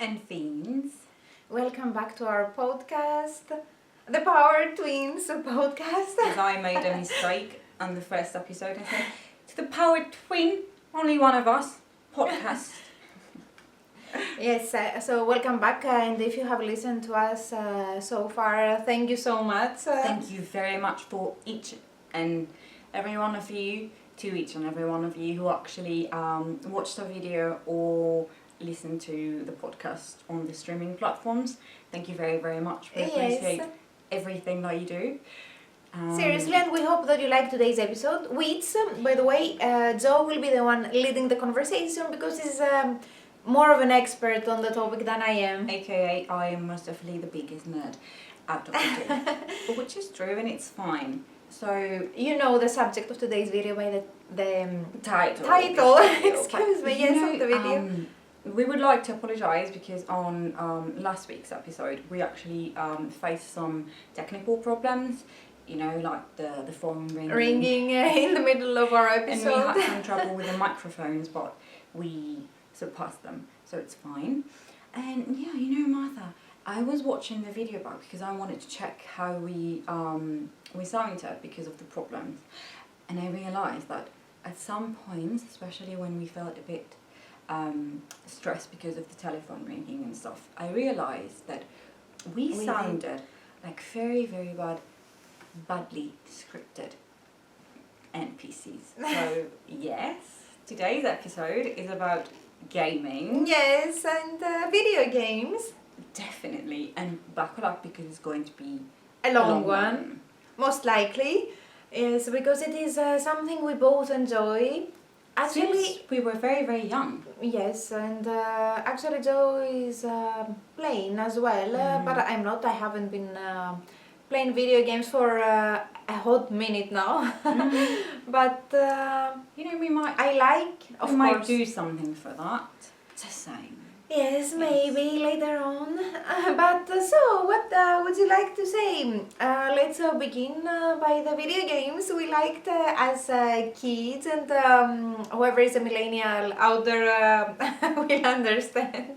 and fiends. Welcome back to our podcast, the PowerTwinsPodcast. Because I made a mistake on the first episode. I said, to the Power Twin, only one of us, podcast. Yes, so welcome back, and if you have listened to us so far, thank you so much. Thank you very much for each and every one of you, to each and every one of you who actually watched the video or listened to the podcast on the streaming platforms. Thank you very, very much. We appreciate everything that you do. Seriously, and we hope that you like today's episode, which, by the way, Joe will be the one leading the conversation because he's more of an expert on the topic than I am. AKA, I am most definitely the biggest nerd out of the two. Which is true, and it's fine. So you know the subject of today's video by the title. Excuse me, yes, of the video. We would like to apologise because on last week's episode we actually faced some technical problems. You know, like the phone ringing in the middle of our episode. And we had some trouble with the microphones, but we surpassed them, so it's fine. And yeah, you know, Martha, I was watching the video back because I wanted to check how we sounded because of the problems, and I realised that at some points, especially when we felt a bit stressed because of the telephone ringing and stuff, I realised that we sounded like very, very badly scripted NPCs. So yes, today's episode is about gaming. Yes, and video games. Definitely, and buckle up because it's going to be a long one. Most likely, is because it is something we both enjoy. Actually, since we were very, very young. Yes, and actually Joe is playing as well, but I'm not. I haven't been playing video games for a hot minute now. But you know, we might. We might do something for that. Just saying. Yes, maybe later on. But so, what would you like to say? Let's begin by the video games we liked as kids, and whoever is a millennial out there will understand.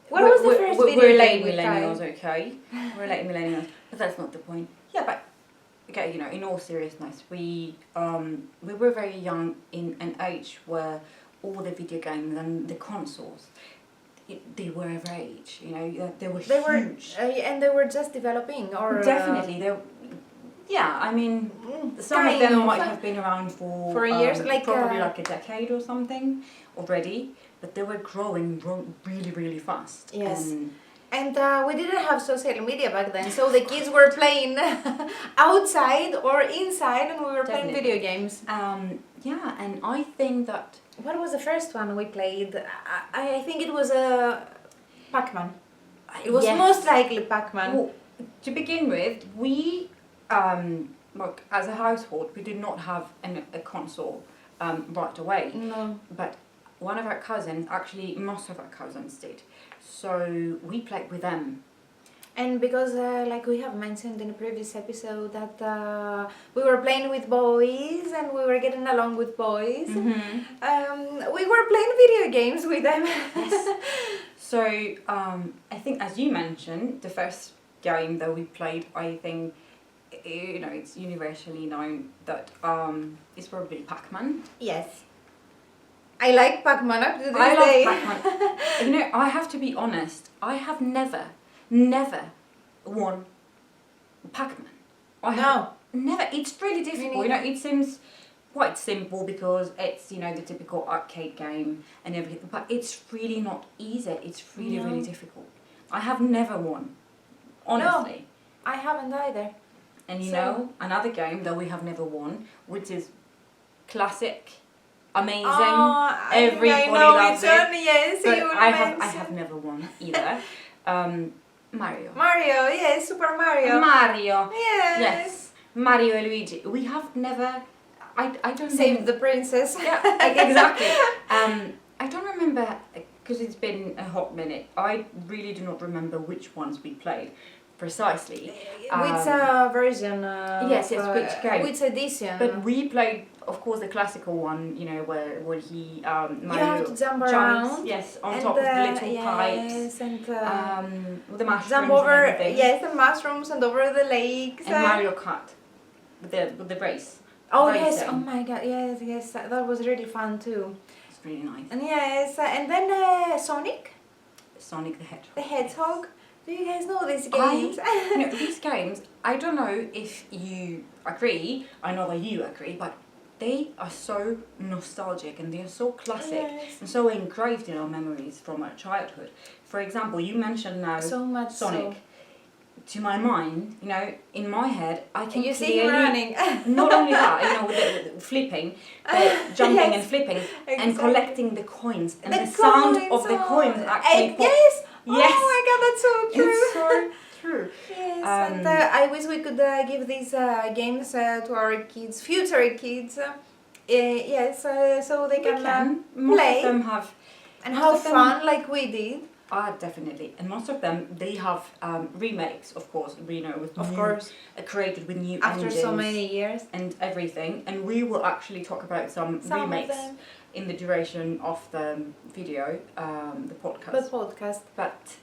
What was the first video we're game late millennials, okay? We're late millennials, but that's not the point. Yeah, but okay, you know, in all seriousness, we were very young in an age where all the video games and the consoles, they were of age, you know, they were huge. And they were just developing, or... Definitely, I mean, some of them might have been around for years, probably like a decade or something already, but they were growing really, really fast. Yes. And we didn't have social media back then, so the kids were playing outside or inside, and we were playing video games. Yeah, and I think that... What was the first one we played? I think it was Pac-Man. It was most likely Pac-Man. Well, to begin with, we, look, as a household, we did not have a console right away. No. But one of our cousins, actually most of our cousins did. So we played with them. And because, like we have mentioned in a previous episode, that we were playing with boys and we were getting along with boys, we were playing video games with them. Yes. So I think, as you mentioned, the first game that we played, I think, you know, it's universally known that it's probably Pac-Man. Yes. I like Pac-Man up to this day. I love Pac-Man. You know, I have to be honest, I have never won Pac-Man. Never. It's really difficult. You know, it seems quite simple because it's, you know, the typical arcade game and everything, but it's really not easy. It's really, really difficult. I have never won, honestly. No, I haven't either. And you know, another game that we have never won, which is classic, amazing, everybody loves it. Yes, but I have never won either. Mario, yes, Super Mario. Mario. Yes. Mario and Luigi. We have never. I don't saved the princess. Yeah, exactly. I don't remember because it's been a hot minute. I really do not remember which ones we played precisely. Which version? Yes, which game? Which edition? But we played of course, the classical one, you know, where he You have to jump around. Yes, on and, top of the little pipes. Yes, and With the mushrooms jump over. and everything. Yes, the mushrooms and over the lakes. And Mario Kart with the race. Oh racing. yes! Oh my God! Yes. That was really fun too. It's really nice. And yes, and then Sonic Sonic the Hedgehog. the Hedgehog. Do you guys know these games? These games, I don't know if you agree, I know that you agree, but they are so nostalgic and they are so classic and so engraved in our memories from our childhood. For example, you mentioned now So much Sonic. so. To my mind, you know, in my head, I can You see him running. Not only that, you know, with the flipping, jumping and flipping, and collecting the coins, and the sound of the coins actually. Yes. Yes. Oh my God, that's so true. It's so true. Yes, and I wish we could give these games to our kids, future kids. Yes, so they can Most play of them have. and have fun like we did. Definitely, and most of them they have remakes, of course. You know, with created with new after engines so many years and everything. And we will actually talk about some remakes in the duration of the video, the podcast. But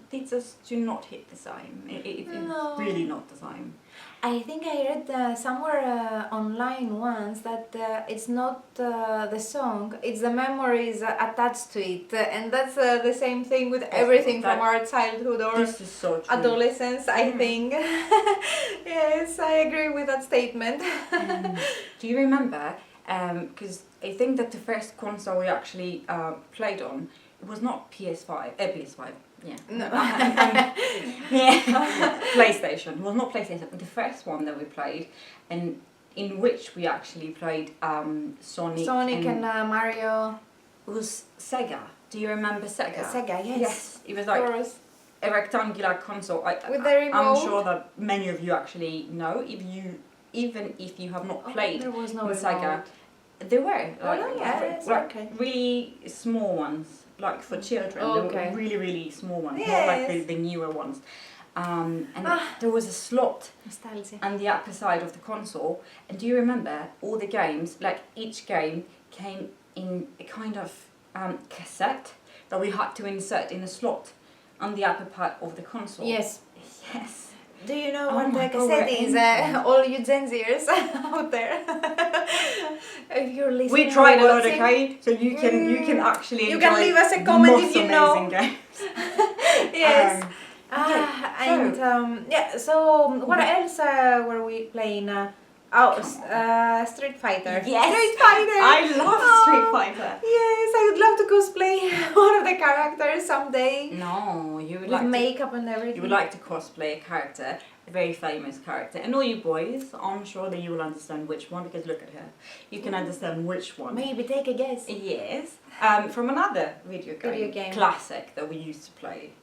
they just do not hit the same. It's really not the same. I think I read somewhere online once that it's not the song, it's the memories attached to it. And that's the same thing with everything from our childhood or this is so true. adolescence, I think. Yes, I agree with that statement. Do you remember? Because I think that the first console we actually played on, it was not PS5. PS5. Yeah. No. PlayStation. Well, not PlayStation. The first one that we played, and in which we actually played Sonic. And Mario. It was Sega. Do you remember Sega? Sega, yes. Yes. It was like a rectangular console. With the remote. I'm sure that many of you actually know. Even if you have not played there was no Sega, there were really small ones. Like for children, they were really, really small ones, not like the newer ones. And there was a slot on the upper side of the console. And do you remember all the games? Like each game came in a kind of cassette that we had to insert in a slot on the upper part of the console. Yes. Yes. Do you know what the cassette is? All you Gen Zers out there. If you're listening, we tried a lot, okay? So you can actually you can leave us a comment if you know. Games. Yes. So what else were we playing? Street Fighter. Yes. Street Fighter. I love Street Fighter. Yes, I would love to cosplay one of the characters someday. No, you would with like makeup and everything. You would like to cosplay a character, a very famous character. And all you boys, I'm sure that you will understand which one, because look at her. You can understand which one. Maybe take a guess. Yes. From another video game classic that we used to play,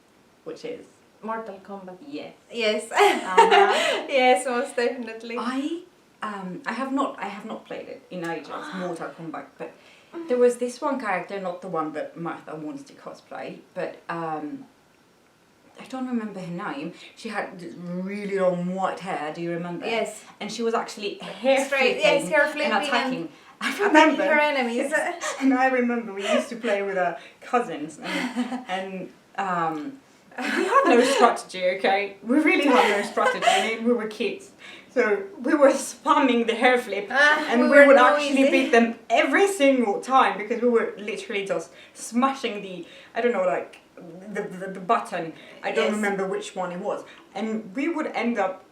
which is Mortal Kombat. Yes. Yes. Yes, most definitely. I have not played it in ages, Mortal Kombat, but there was this one character, not the one that Martha wants to cosplay, but I don't remember her name. She had this really long white hair, do you remember? Yes. And she was actually hair flipping and attacking. I remember her enemies. And I remember we used to play with our cousins and we had no strategy, okay? We really had no strategy. I mean, we were kids. So we were spamming the hair flip and we would actually beat them every single time because we were literally just smashing the button. I don't remember which one it was. And we would end up,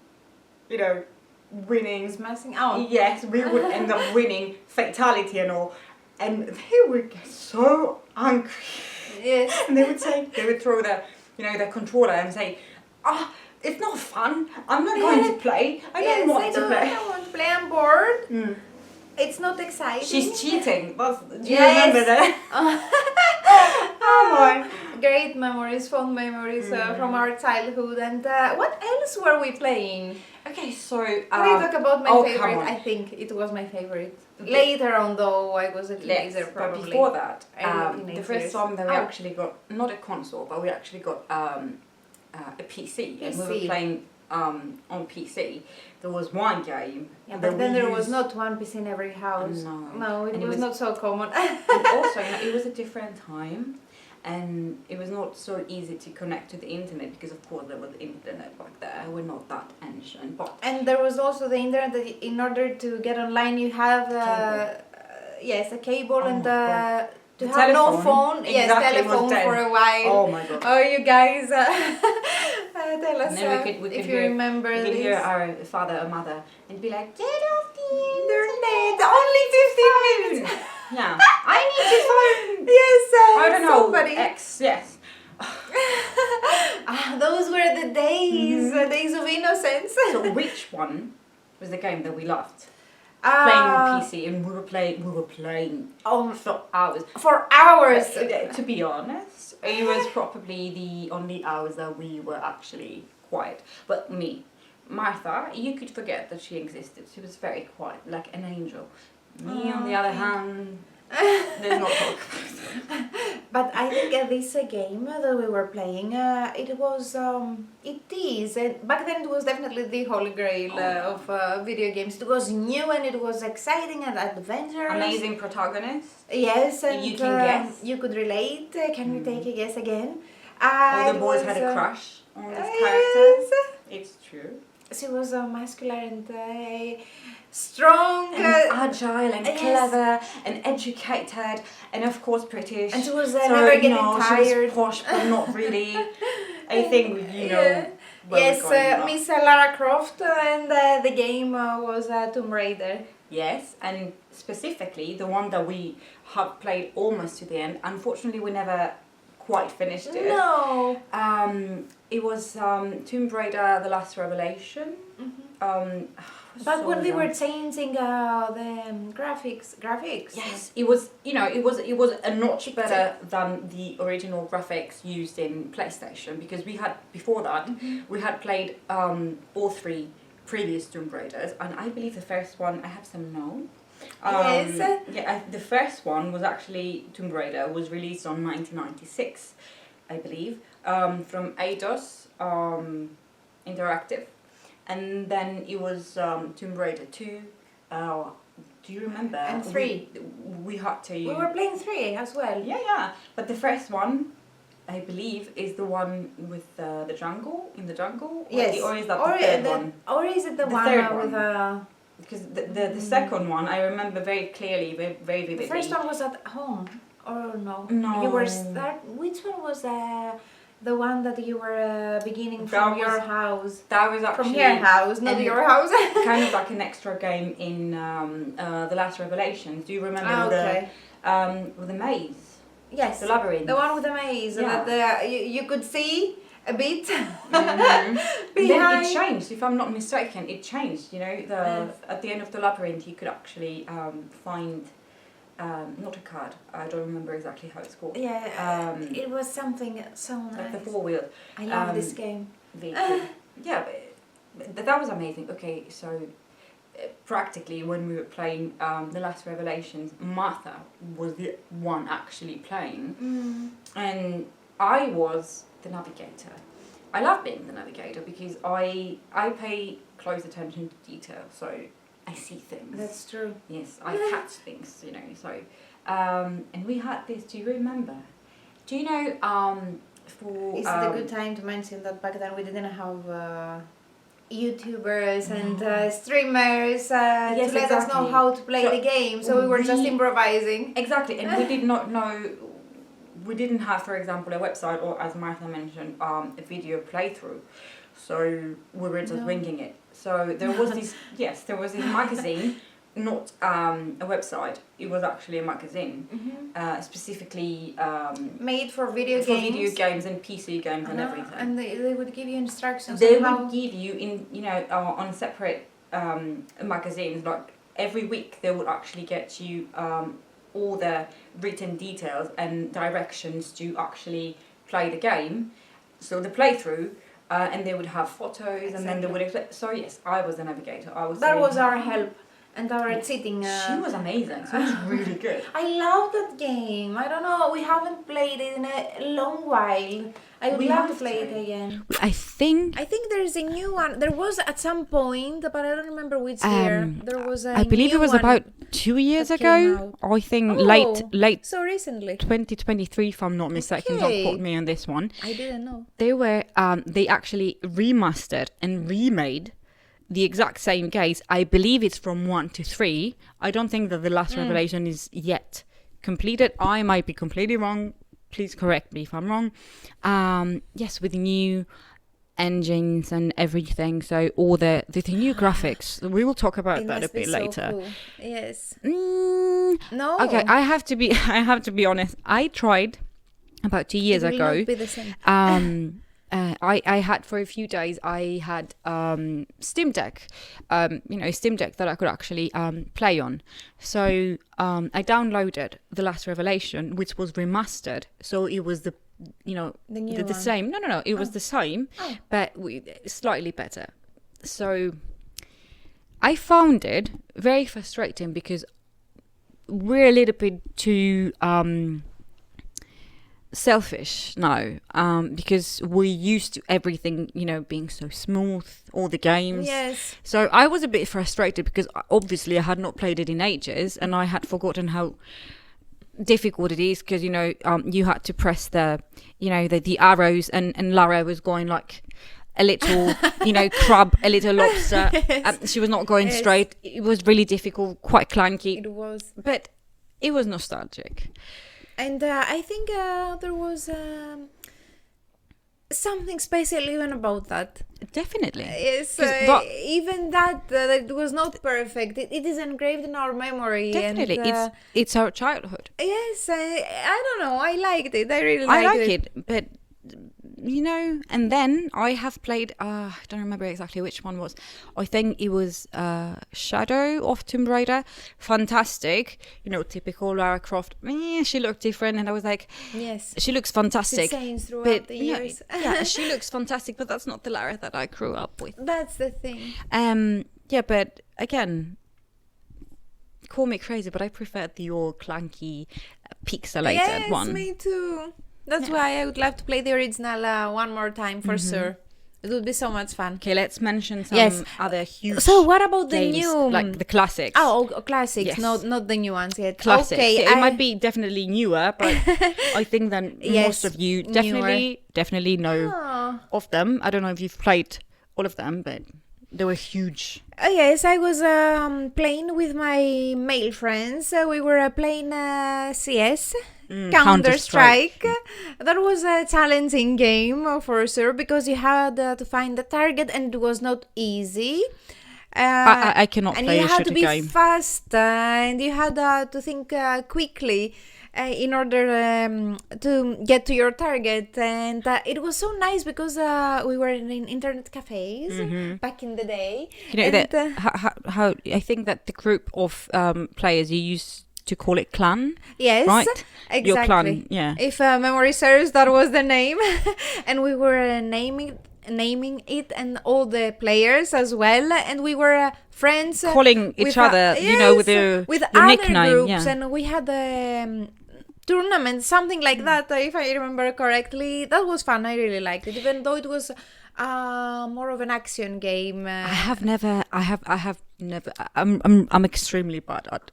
winning. Smashing out. Yes, we would end up winning, fatality and all. And they would get so angry. Yes. And they would throw the controller and say, it's not fun. I'm not going to play. I don't want to play. I don't want to play. I'm bored. It's not exciting. She's cheating. Do you remember that? Oh my. Great memories, fond memories from our childhood. And what else were we playing? Okay, so... Can I talk about my favorite? I think it was my favorite. Later on, though, I was a teenager probably. But before that, the first time that we actually got, not a console, but we actually got a PC. And we were playing on PC, there was one game. Yeah, but then there was not one PC in every house. No, it was not so common. And also, it was a different time, and it was not so easy to connect to the internet because, of course, there was internet back there. We're not that ancient, but and there was also the internet that in order to get online, you have a cable and. To have telephone. No phone, Exactly, yes, telephone for a while. Oh my god. Oh, you guys, tell us if you remember this. We could hear our father or mother and be like, get off the internet, only 15 minutes. Yeah, I need to phone. Yes, I don't know, somebody. yes. Those were the days, days of innocence. So which one was the game that we loved? Playing on PC, and we were playing for hours. For hours. To be honest, it was probably the only hours that we were actually quiet. But me, Martha, you could forget that she existed. She was very quiet, like an angel. Me, on the other hand, there's no talk. But I think this game that we were playing, it is. Back then it was definitely the holy grail of video games. It was new and it was exciting and adventurous. Amazing protagonist. Yes, and you can guess. You could relate. Can we take a guess again? All the boys had a crush on this character. Yes. It's true. She was muscular and strong and agile and clever and educated and of course British, and she was never getting tired. She was posh but not really. I think yes, Miss Lara Croft, and the game was Tomb Raider. Yes, and specifically the one that we have played almost to the end. Unfortunately, we never quite finished it. No. It was Tomb Raider: The Last Revelation. But when they were changing the graphics. Yes, it was. It was a notch better than the original graphics used in PlayStation, because we had before that we had played all three previous Tomb Raiders, and I believe the first one I have some notes. Yes. Yeah, the first one was actually Tomb Raider was released on 1996, I believe, from Eidos Interactive. And then it was Tomb Raider 2. Do you remember? And 3. We had to. We were playing 3 as well. Yeah. But the first one, I believe, is the one with the jungle, in the jungle? Yes. Or is that the third one? Or is it the one third with because the second one, I remember very clearly, very vividly. The first one was at home, or no? No. You were which one was the one that you were beginning from your house? That was actually... From your house, not your house. Kind of like an extra game in The Last Revelations. Do you remember with the maze? Yes. The labyrinth. The one with the maze, that you could see a bit Then it changed, if I'm not mistaken. It changed, at the end of the labyrinth you could actually find... not a card. I don't remember exactly how it's called. Yeah, it was something so nice. Like the 4-wheel. I love this game. Vehicle. Yeah, but that was amazing. Okay, so practically when we were playing The Last Revelations, Martha was the one actually playing, and I was the navigator. I love being the navigator because I pay close attention to detail. So I see things. That's true. Yes, I catch things, so... and we had this, do you remember? Do you know, Is it a good time to mention that back then we didn't have YouTubers and streamers to let us know how to play the game, so we were just improvising. Exactly, and we did not know... We didn't have, for example, a website, or as Martha mentioned, a video playthrough. So we were just winging it. So there was this, there was this magazine, not a website. It was actually a magazine, specifically made for video games and PC games and everything. And they would give you instructions. They would give you on separate magazines. Like every week, they would actually get you all the written details and directions to actually play the game. So the playthrough. And they would have photos, and then they would explain. So yes, I was the navigator. That was our help, and our cheating. She was amazing. She was really good. I love that game. I don't know. We haven't played it in a long while. I would love to play it again. I think there's a new one. There was at some point, but I don't remember which year. There was a I believe it was about 2 years ago. I think late. So recently. 2023, if I'm not mistaken. Don't quote me on this one. I didn't know. They actually remastered and remade the exact same games. I believe it's from 1 to 3. I don't think that the last revelation is yet completed. I might be completely wrong. Please correct me if I'm wrong. Yes, with new engines and everything. So all the new graphics. We will talk about that a bit later. Cool. Yes. No. Okay, I have to be honest. I tried about 2 years ago. It will not be the same. I had for a few days. I had Steam Deck, Steam Deck that I could actually play on. So I downloaded The Last Revelation, which was remastered. So it was the same. No. It was the same, but slightly better. So I found it very frustrating because we're a little bit too selfish now, because we're used to everything being so smooth, all the games. Yes. So I was a bit frustrated because obviously I had not played it in ages and I had forgotten how difficult it is, because you had to press the arrows, and Lara was going like a little crab, a little lobster. She was not going straight. It was really difficult, quite clunky. It was, but it was nostalgic. And I think there was something special even about that. Definitely. Yes, even that it was not perfect. It is engraved in our memory. Definitely, and, it's our childhood. Yes, I don't know. I liked it. I really liked it. I like it, but and then I have played. I don't remember exactly which one was. I think it was Shadow of Tomb Raider. Fantastic, typical Lara Croft. She looked different, and I was like, yes, she looks fantastic. It's changed throughout the years. Yeah, she looks fantastic, but that's not the Lara that I grew up with. That's the thing. Yeah, but again, call me crazy, but I prefer the all clunky, pixelated one. Yes, me too. That's why I would love to play the original one more time for sure. It would be so much fun. Okay, let's mention some other huge. So what about the games, new, like the classics? Oh, classics, yes. not the new ones yet. Classics. Okay, it might be definitely newer, but I think that most of you definitely know of them. I don't know if you've played all of them, but they were huge. Yes, I was playing with my male friends. We were playing CS. Counter-Strike. That was a challenging game for sure, because you had to find the target and it was not easy. I cannot play a shooter game. And you had to be fast and you had to think quickly in order to get to your target. And it was so nice because we were in internet cafes back in the day. How I think that the group of players you used to call it clan. Yes, right? Exactly. Your clan, yeah. If memory serves, that was the name. And we were naming it and all the players as well, and we were friends, calling each other, with other nickname, groups, and we had tournaments, something like that, if I remember correctly. That was fun. I really liked it, even though it was more of an action game. I have never. I'm extremely bad at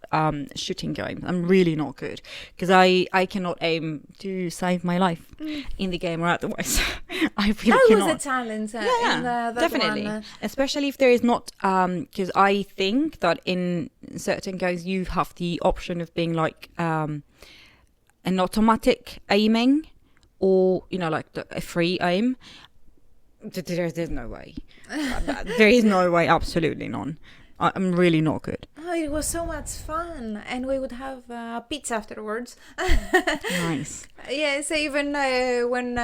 shooting games. I'm really not good because I cannot aim to save my life in the game or otherwise. I really that cannot. Was a challenge. Definitely, especially if there is not. Because I think that in certain games you have the option of being like an automatic aiming, or like a free aim. There's no way. There is no way, absolutely none. I'm really not good. Oh, it was so much fun, and we would have pizza afterwards. Nice. Yes, even when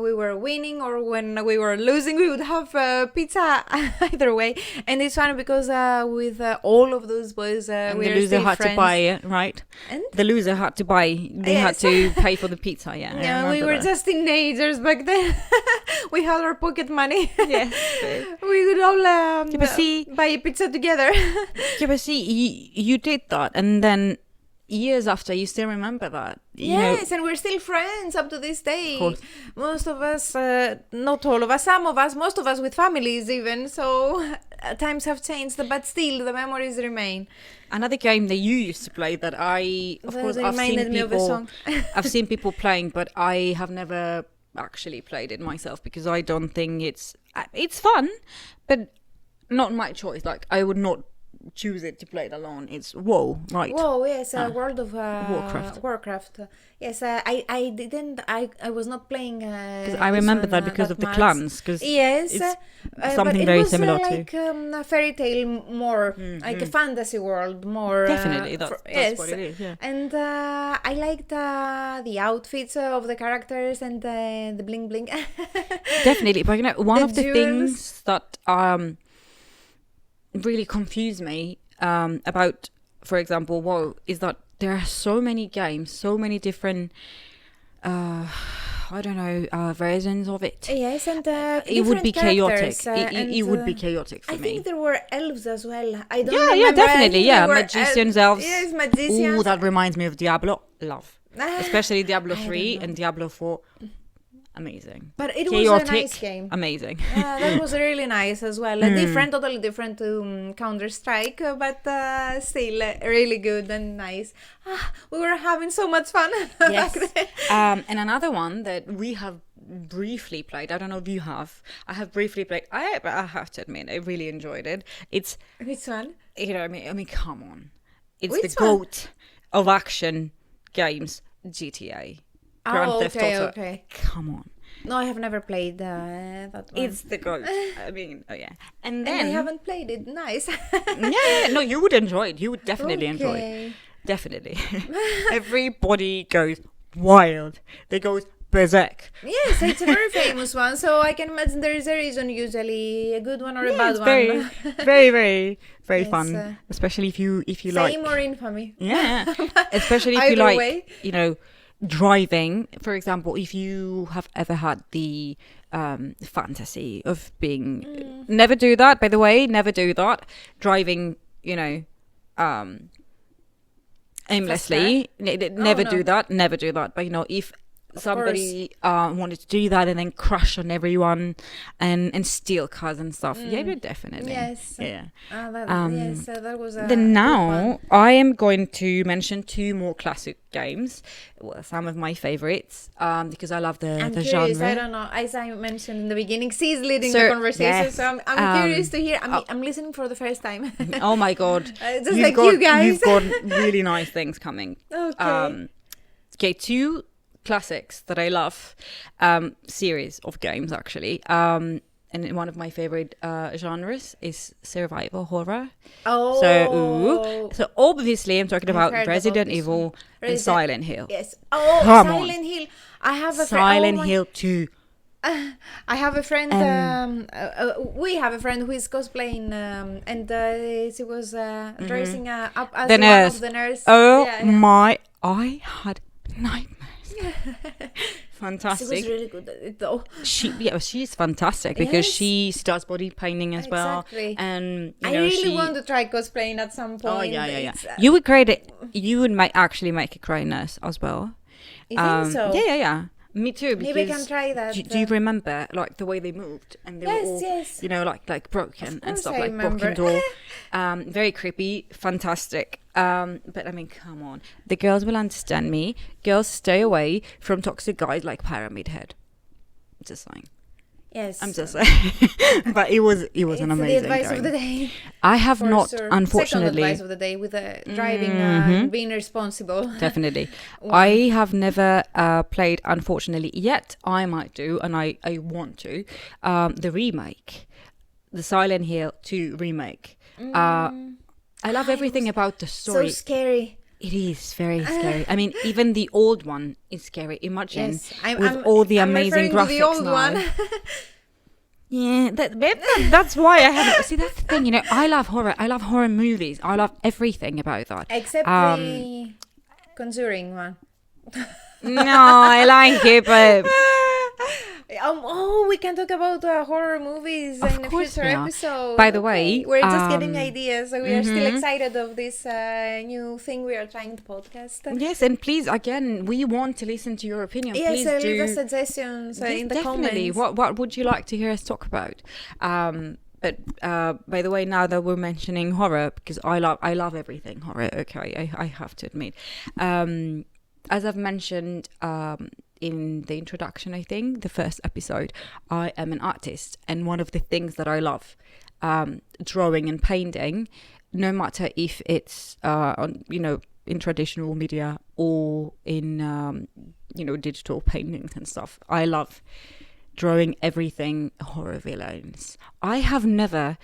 we were winning or when we were losing, we would have pizza either way. And it's funny because with all of those boys, And we the are loser still had friends. to buy it, right? And The loser had to buy. They had Yes. to pay for the pizza. Yeah, I yeah, we remember were that. just teenagers back then. We had our pocket money. Yes. We could all but see- buy pizza together. Yeah, but see, you did that, and then years after, you still remember that. You know, Yes, and we're still friends up to this day. Of course. Most of us, not all of us, some of us, most of us with families even. So times have changed, but still the memories remain. another game that you used to play that of course, That I've seen reminded me of a people. song. I've seen people playing, but I have never actually played it myself because I don't think it's fun, but not my choice. Like I would not choose it to play it alone. It's WoW, right? Whoa, yes, World of Warcraft. Yes, I didn't. I was not playing. Because I remember that because of the much. clans. Because Yes, it's but something it very was, similar to. like a fairy tale, more like a fantasy world, more. Definitely, that's yes. what it is. Yeah. And I liked the outfits of the characters and the bling bling. Definitely, but one The of the jewels. things that really confused me about, for example, WoW, is that there are so many games, so many different, I don't know, versions of it. Yes, and It would be chaotic. characters, It would be chaotic for I me. think there were elves as well. I don't Yeah, remember. yeah, I definitely. think Yeah, there were magicians, elves. Yes, magicians. Ooh, that reminds me of Diablo. Love. Especially Diablo I don't 3 know. and Diablo 4. Amazing. But it Chaotic. was a nice game. Amazing. That was really nice as well. Totally different to Counter-Strike, but still really good and nice. We were having so much fun. Yes. back then. And another one that we have briefly played, I don't know if you have. I have briefly played. I have to admit, I really enjoyed it. It's, Which one? you know, I mean, come on. It's Which the one? GOAT of action games, GTA. Grand Theft Auto. Okay. Come on. No, I have never played that one. It's the GOAT. I mean, oh yeah. And and I then, haven't played it. Nice. yeah, no, you would enjoy it. You would definitely enjoy it. Okay. Definitely. Everybody goes wild. They go berserk. Yes, it's a very famous one, so I can imagine there is a reason, usually a good one or a bad It's one. very Yes, fun. Especially if you Fame like. or infamy. Yeah. Especially if you Either like, way. you know, driving. For example, if you have ever had the fantasy of being, never do that. By the way, never do that. Driving, you know, aimlessly. Never no. do that. Never do that. But you know, if somebody wanted to do that and then crush on everyone and steal cars and stuff, yeah, but definitely. Yes. Yeah. Yes, that was a Then good now one. I am going to mention two more classic games. Well, some of my favorites, because I love the I'm curious. genre. I don't know. As I mentioned in the beginning, she's leading So, the conversation, yes, so I'm curious to hear. I'm listening for the first time. Oh my god! Just like you guys. You've got really nice things coming. Okay. Okay, two classics that I love, series of games actually. And one of my favorite genres is survival horror. Oh. So obviously I'm talking I've about heard about Resident this Evil one. and Resident- Silent Hill. Yes. Oh, Come on. Silent Hill. I have a Silent friend. Hill 2. I have a friend. We have a friend who is cosplaying, and she was dressing up as The one nurse. of the nurse. Oh Yeah, yeah. my! I had nightmares. She Fantastic. was really good at it though. She's fantastic because Yes. she does body painting as well. Exactly. And you I know, really want to try cosplaying at some point. Oh yeah. It's, You would create it. You would actually make a great nurse as well. You think so? Yeah. Me too. Because Maybe I can try that. Do you remember like the way they moved and they Yes, were all, yes. you know, like broken and course stuff, I like broken remember. door. Very creepy, fantastic. But I mean, come on, the girls will understand me. Girls, stay away from toxic guys like Pyramid Head. Just saying. Yes. I'm just saying. But it was It's an the amazing advice game. of the day. I have For not, sure. unfortunately. Second advice of the day with driving and being responsible. Definitely. I have never played, unfortunately, yet. I might do, and I want to. The remake. The Silent Hill 2 remake. I love everything about the So story. scary. It is very scary. I mean, even the old one is scary. Imagine Yes, with all the amazing graphics the old now. one. Yeah, that's why I haven't. See, that's the thing. You know, I love horror. I love horror movies. I love everything about that. Except the Conjuring one. No, I like it, but we can talk about horror movies Of in a course future we are. episode. By the way, we're just getting ideas, so we are still mhm. excited of this new thing we are trying to podcast. yes, and please, again, we want to listen to your opinion. Yes, Please leave do. us suggestions Yes, in the definitely. comments. What would you like to hear us talk about? But by the way, now that we're mentioning horror, because I love everything horror. Okay, I have to admit. As I've mentioned in the introduction, I think the first episode, I am an artist, and one of the things that I love, drawing and painting, no matter if it's on in traditional media or in digital paintings and stuff. I love drawing everything horror villains. I have never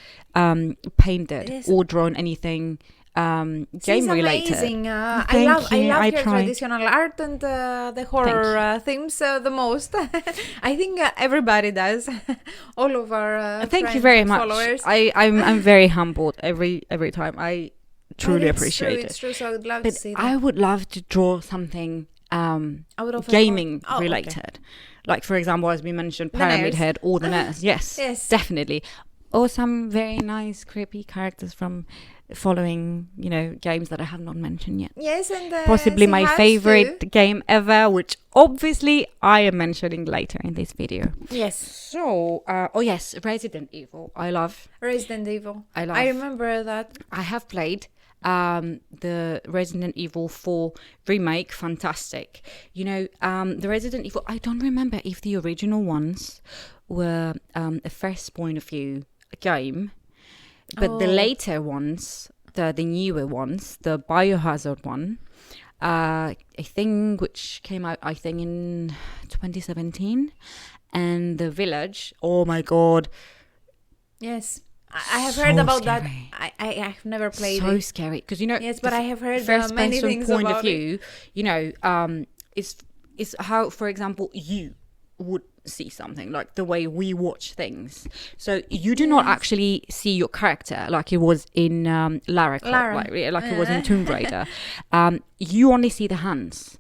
painted Yes. or drawn anything game related. Amazing. I Thank love you. I your try. traditional art and the horror themes the most. I think everybody does. All of our Thank you friends very and much. followers. I'm very humbled every time. I truly It's appreciate true, it. It's true. So I would love But to see that. I would love to draw something Out of a gaming Oh, okay. related. Like, for example, as we mentioned, The Pyramid Nurse. Head or the Nurse. Yes, Yes. definitely. Or some very nice, creepy characters from following, games that I have not mentioned yet. Yes, and Possibly she my has favorite to. game ever, which obviously I am mentioning later in this video. Yes, So, yes, Resident Evil. I love. Resident Evil. I love. I remember that. I have played the Resident Evil 4 remake. Fantastic. The Resident Evil, I don't remember if the original ones were a first point of view game, but the later ones, the newer ones, the Biohazard one, I think, which came out in 2017, and the Village, oh my god, Yes, I have So heard about scary. that. I have never played so it. scary, because Yes, but I have heard first many person things point about of view, is how, for example, you would see something, like the way we watch things. So you do not actually see your character like it was in Lara Croft, like it was in Tomb Raider. You only see the hands,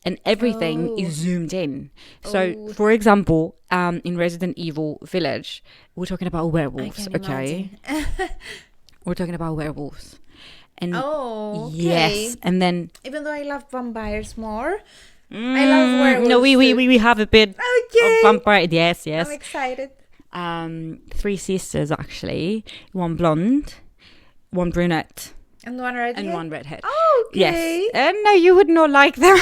and everything is zoomed in. So, for example, in Resident Evil Village, we're talking about werewolves, I can okay? We're talking about werewolves. And Oh, okay. yes, and then Even though I love vampires more, I love werewolves. no, we have a bit Okay. of vampire. Yes. I'm excited. 3 sisters actually. One blonde, one brunette, And one redhead. and one redhead. Okay. Yes, and no, you would not like them.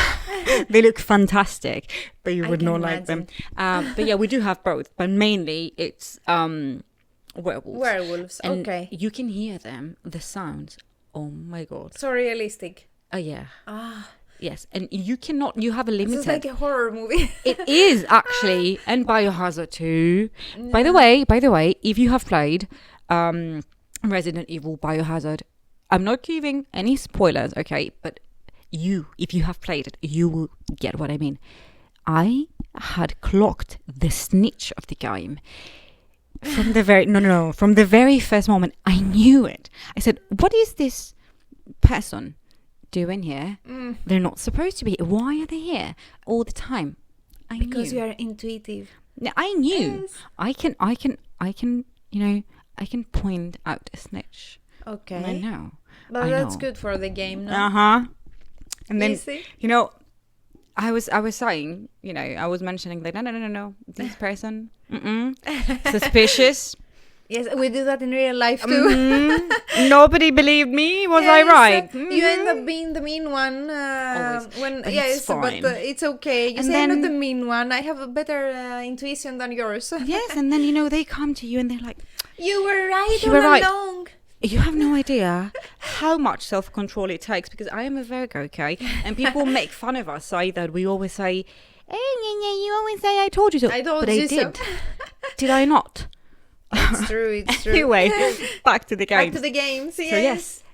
They look fantastic, but you I would can not like them. But yeah, we do have both, but mainly it's werewolves. Werewolves. And Okay. you can hear them, the sounds. Oh my god. So realistic. Oh yeah. Ah, Yes, and you have a this limited. is like a horror movie. It is actually, and Biohazard 2. By the way, if you have played Resident Evil Biohazard, I'm not giving any spoilers, okay? But if you have played it, you will get what I mean. I had clocked the snitch of the game from the very first moment. I knew it. I said, "What is this person doing here? They're not supposed to be. Why are they here all the time?" Because knew. you are intuitive. I knew. Yes. I can point out a snitch. Okay. I know. But I that's know. good for the game, no? And then Easy. I was saying, I was mentioning that no, this person, suspicious. Yes, we do that in real life too. Nobody believed me. Was I Yes, right? You end up being the mean one Always. when But yes, it's fine. but it's okay. You And say I'm not then- the mean one. I have a better intuition than yours. Yes, and then they come to you and they're like, You were right You all were right. along. you have no idea how much self-control it takes, because I am a Virgo, okay? And people make fun of us, say that we always say, you always say I told you so. I told but you I so. did. Did I not? It's true. It's true. Anyway, back to the game. Back to the games. So yes,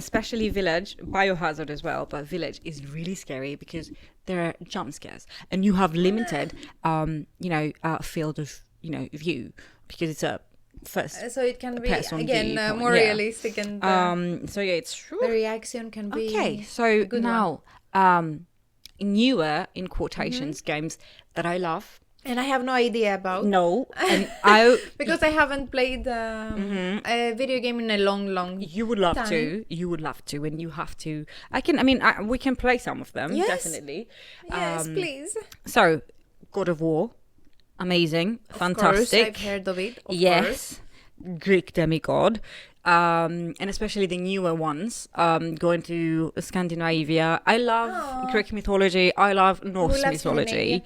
especially Village, Biohazard as well, but Village is really scary because there are jump scares and you have limited, field of, view because it's a first. So it can be person again viewpoint, more yeah. realistic and So yeah, it's true. the reaction can be Okay, so a good now, newer in quotations games that I love. and I have no idea about. No, and I Because I haven't played a video game in a long you would love time. to. You would love to, and you have to. We can play some of them. Yes. Definitely. Yes, please. So, God of War, amazing, Of fantastic. course, I've heard of it. Of course. Yes, Greek demigod, and especially the newer ones. Going to Scandinavia. I love Aw. Greek mythology. I love Norse love mythology.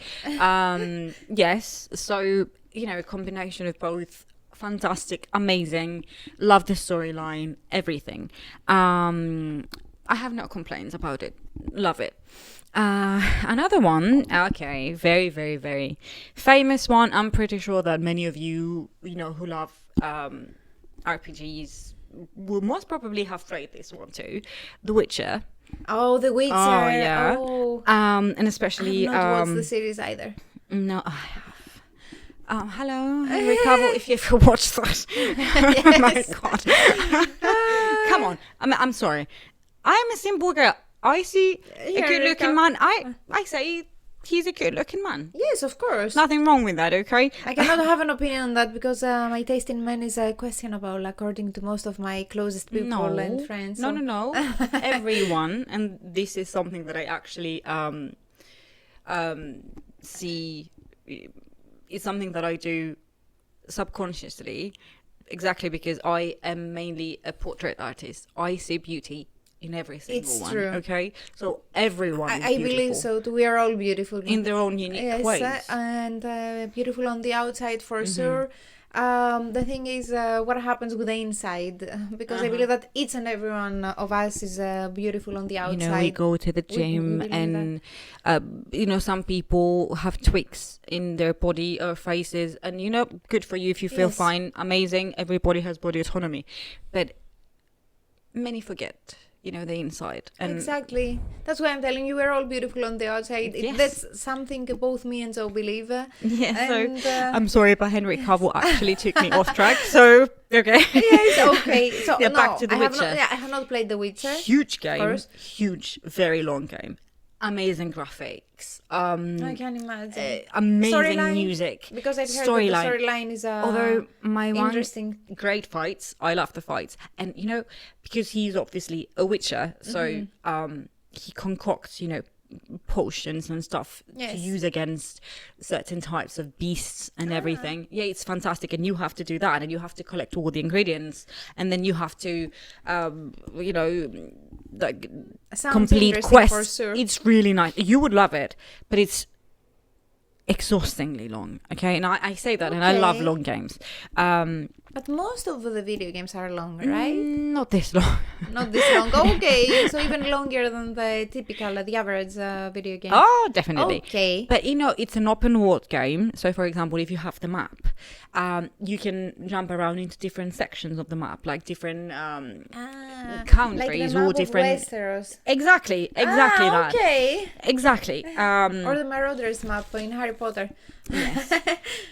Yes, so a combination of both. Fantastic, amazing. Love the storyline, everything. I have no complaints about it. Love it. Another one, okay, very, very, very famous one. I'm pretty sure that many of you, who love RPGs will most probably have played this one too. The Witcher. Oh, The Witcher. Oh, yeah. Oh. And especially I have not watched the series either. no, I have. Hello, Henry Cavill, if you ever watched that. Oh my God. Come on. I'm sorry. I'm a simple girl. I see a Henry good-looking Cavill. man. I say he's a good-looking man. Yes, of course. Nothing wrong with that, okay? I cannot have an opinion on that because my taste in men is questionable, according to most of my closest people and friends. No, so- no, no. Everyone, and this is something that I actually see. It's something that I do subconsciously, exactly because I am mainly a portrait artist. I see beauty in every single It's one. true. Okay, so everyone is I believe beautiful so too. We are all beautiful in their own unique yes, ways. and beautiful on the outside for Mm-hmm. sure. The thing is, what happens with the inside? Because I believe that each and every one of us is beautiful on the outside. We go to the We gym believe and some people have tweaks in their body or faces, and good for you if you feel Yes. fine, amazing. Everybody has body autonomy, but many forget the inside. And Exactly. That's why I'm telling you, we're all beautiful on the outside. Yes. That's something both me and Joe believe. yeah, And, so I'm sorry, but Henry Cavill actually took me off track. So okay, yes, okay. So Yeah, no, back to The I have Witcher. I have not played The Witcher. huge game, course. huge, very long game, amazing graphics, I can imagine. amazing Storyline? music. Because I've heard that the storyline is Although my one interesting. great fights, I love the fights, and because he's obviously a witcher, so he concocts potions and stuff to Yes. use against certain types of beasts and everything. Yeah, it's fantastic, and you have to do that, and you have to collect all the ingredients, and then you have to like Sounds complete interesting for quests. sure. It's really nice. You would love it, but it's exhaustingly long. Okay, and I say that, and I love Okay. long games. But most of the video games are long, right? Not this long. Not this long. Okay, so even longer than the typical, the average video game. Oh, definitely. Okay. But it's an open world game. So, for example, if you have the map, you can jump around into different sections of the map, like different countries like the or map different. Of Westeros. Exactly that. Okay. Exactly. Or the Marauders map in Harry Potter.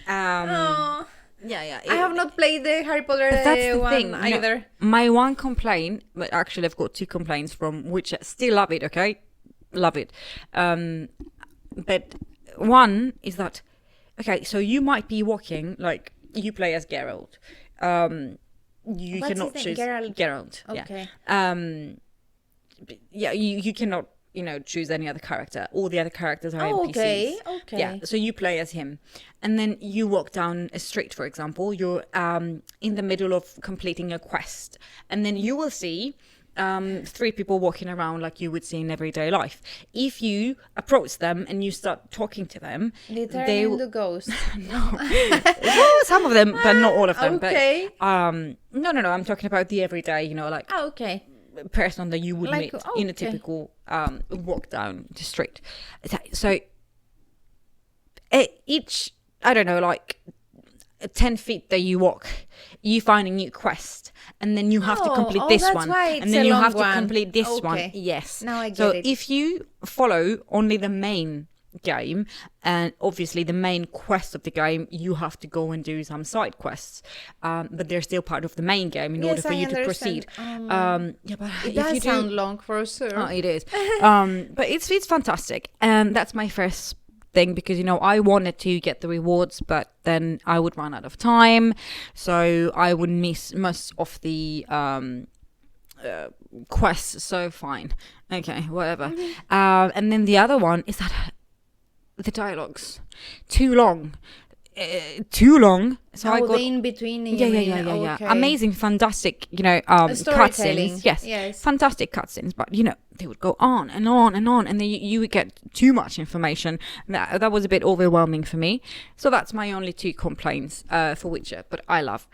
Oh, Yeah. I have not played the Harry Potter But that's the one thing. either. My one complaint, but actually I've got two complaints from which I still love it, okay? Love it. But one is that, okay, so you might be walking, like, you play as Geralt. You What's cannot his name? choose Geralt. Okay. Yeah. You cannot, choose any other character. All the other characters are Oh, NPCs. okay. Yeah, so you play as him. And then you walk down a street, for example. You're in the middle of completing a quest. And then you will see 3 people walking around like you would see in everyday life. If you approach them and you start talking to them, They turn they into ghosts. well, some of them, but not all of them. Okay. But no, I'm talking about the everyday, like Oh, okay. person that you would Like, meet oh, in a okay. typical walk down the street. So each, I don't know, like 10 feet that you walk, you find a new quest, and then you have to complete this that's one, why and it's then a you long have to one. complete this Okay. one. Yes. Now I get so it. if you follow only the main game, and obviously the main quest of the game, you have to go and do some side quests, but they're still part of the main game in order for you to proceed. Yeah, but It if does you sound long for sure. Oh, it is. But it's fantastic, and that's my first thing, because I wanted to get the rewards, but then I would run out of time, so I would miss most of the quests. So fine, okay, whatever. And then the other one is that the dialogues too long. So I got the in between. yeah. Okay. Amazing, fantastic, Storytelling. cutscenes. Yes. Fantastic cutscenes. But they would go on and on and on, and then you would get too much information. That was a bit overwhelming for me. So that's my only 2 complaints for Witcher. But I love.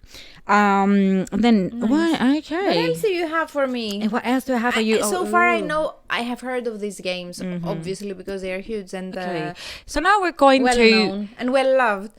And then what? Okay. What else do you have for me? And what else do I have for you? So far, I know I have heard of these games, obviously, because they are huge and Okay. So now we're going well to known and well loved.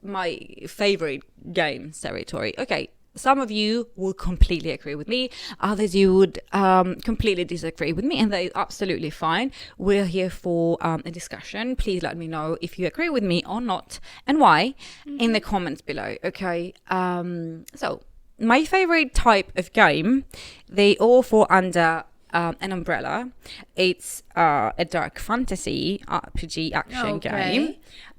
my favorite games territory. Okay, some of you will completely agree with me, others you would completely disagree with me, and that is absolutely fine. We're here for a discussion. Please let me know if you agree with me or not, and why, in the comments below. Okay, so my favorite type of game, they all fall under an umbrella. It's a dark fantasy RPG action game,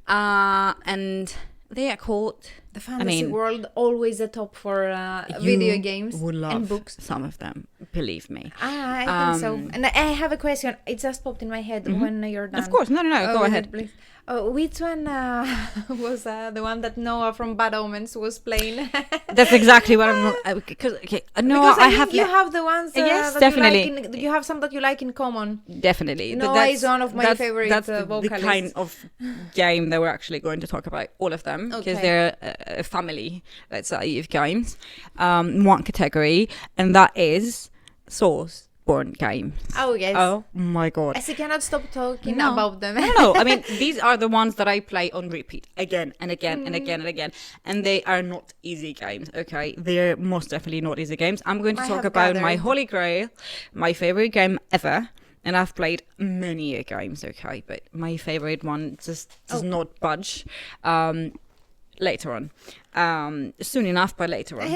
and they are called The fantasy world, always the top for video games would love and books. some of them, believe me. I think so. And I have a question. It just popped in my head when you're done. Of course, no, go ahead. Please. Which one was the one that Noah from Bad Omens was playing? That's exactly what I'm. Because I have. You have the ones yes, that definitely. you like. You have some that you like in common. Definitely. Noah is one of my favorite That's vocalists. the kind of game that we're actually going to talk about. All of them, because they're a family, let's say, of games. One category, and that is Source-born games. Oh yes. Oh my god. As I cannot stop talking about them. No, I mean, these are the ones that I play on repeat again and again and again and again. And they are not easy games, okay? They're most definitely not easy games. I'm going to talk about my holy grail, my favorite game ever. And I've played many games, okay? But my favorite one just does not budge. Later on. Soon enough, but later on.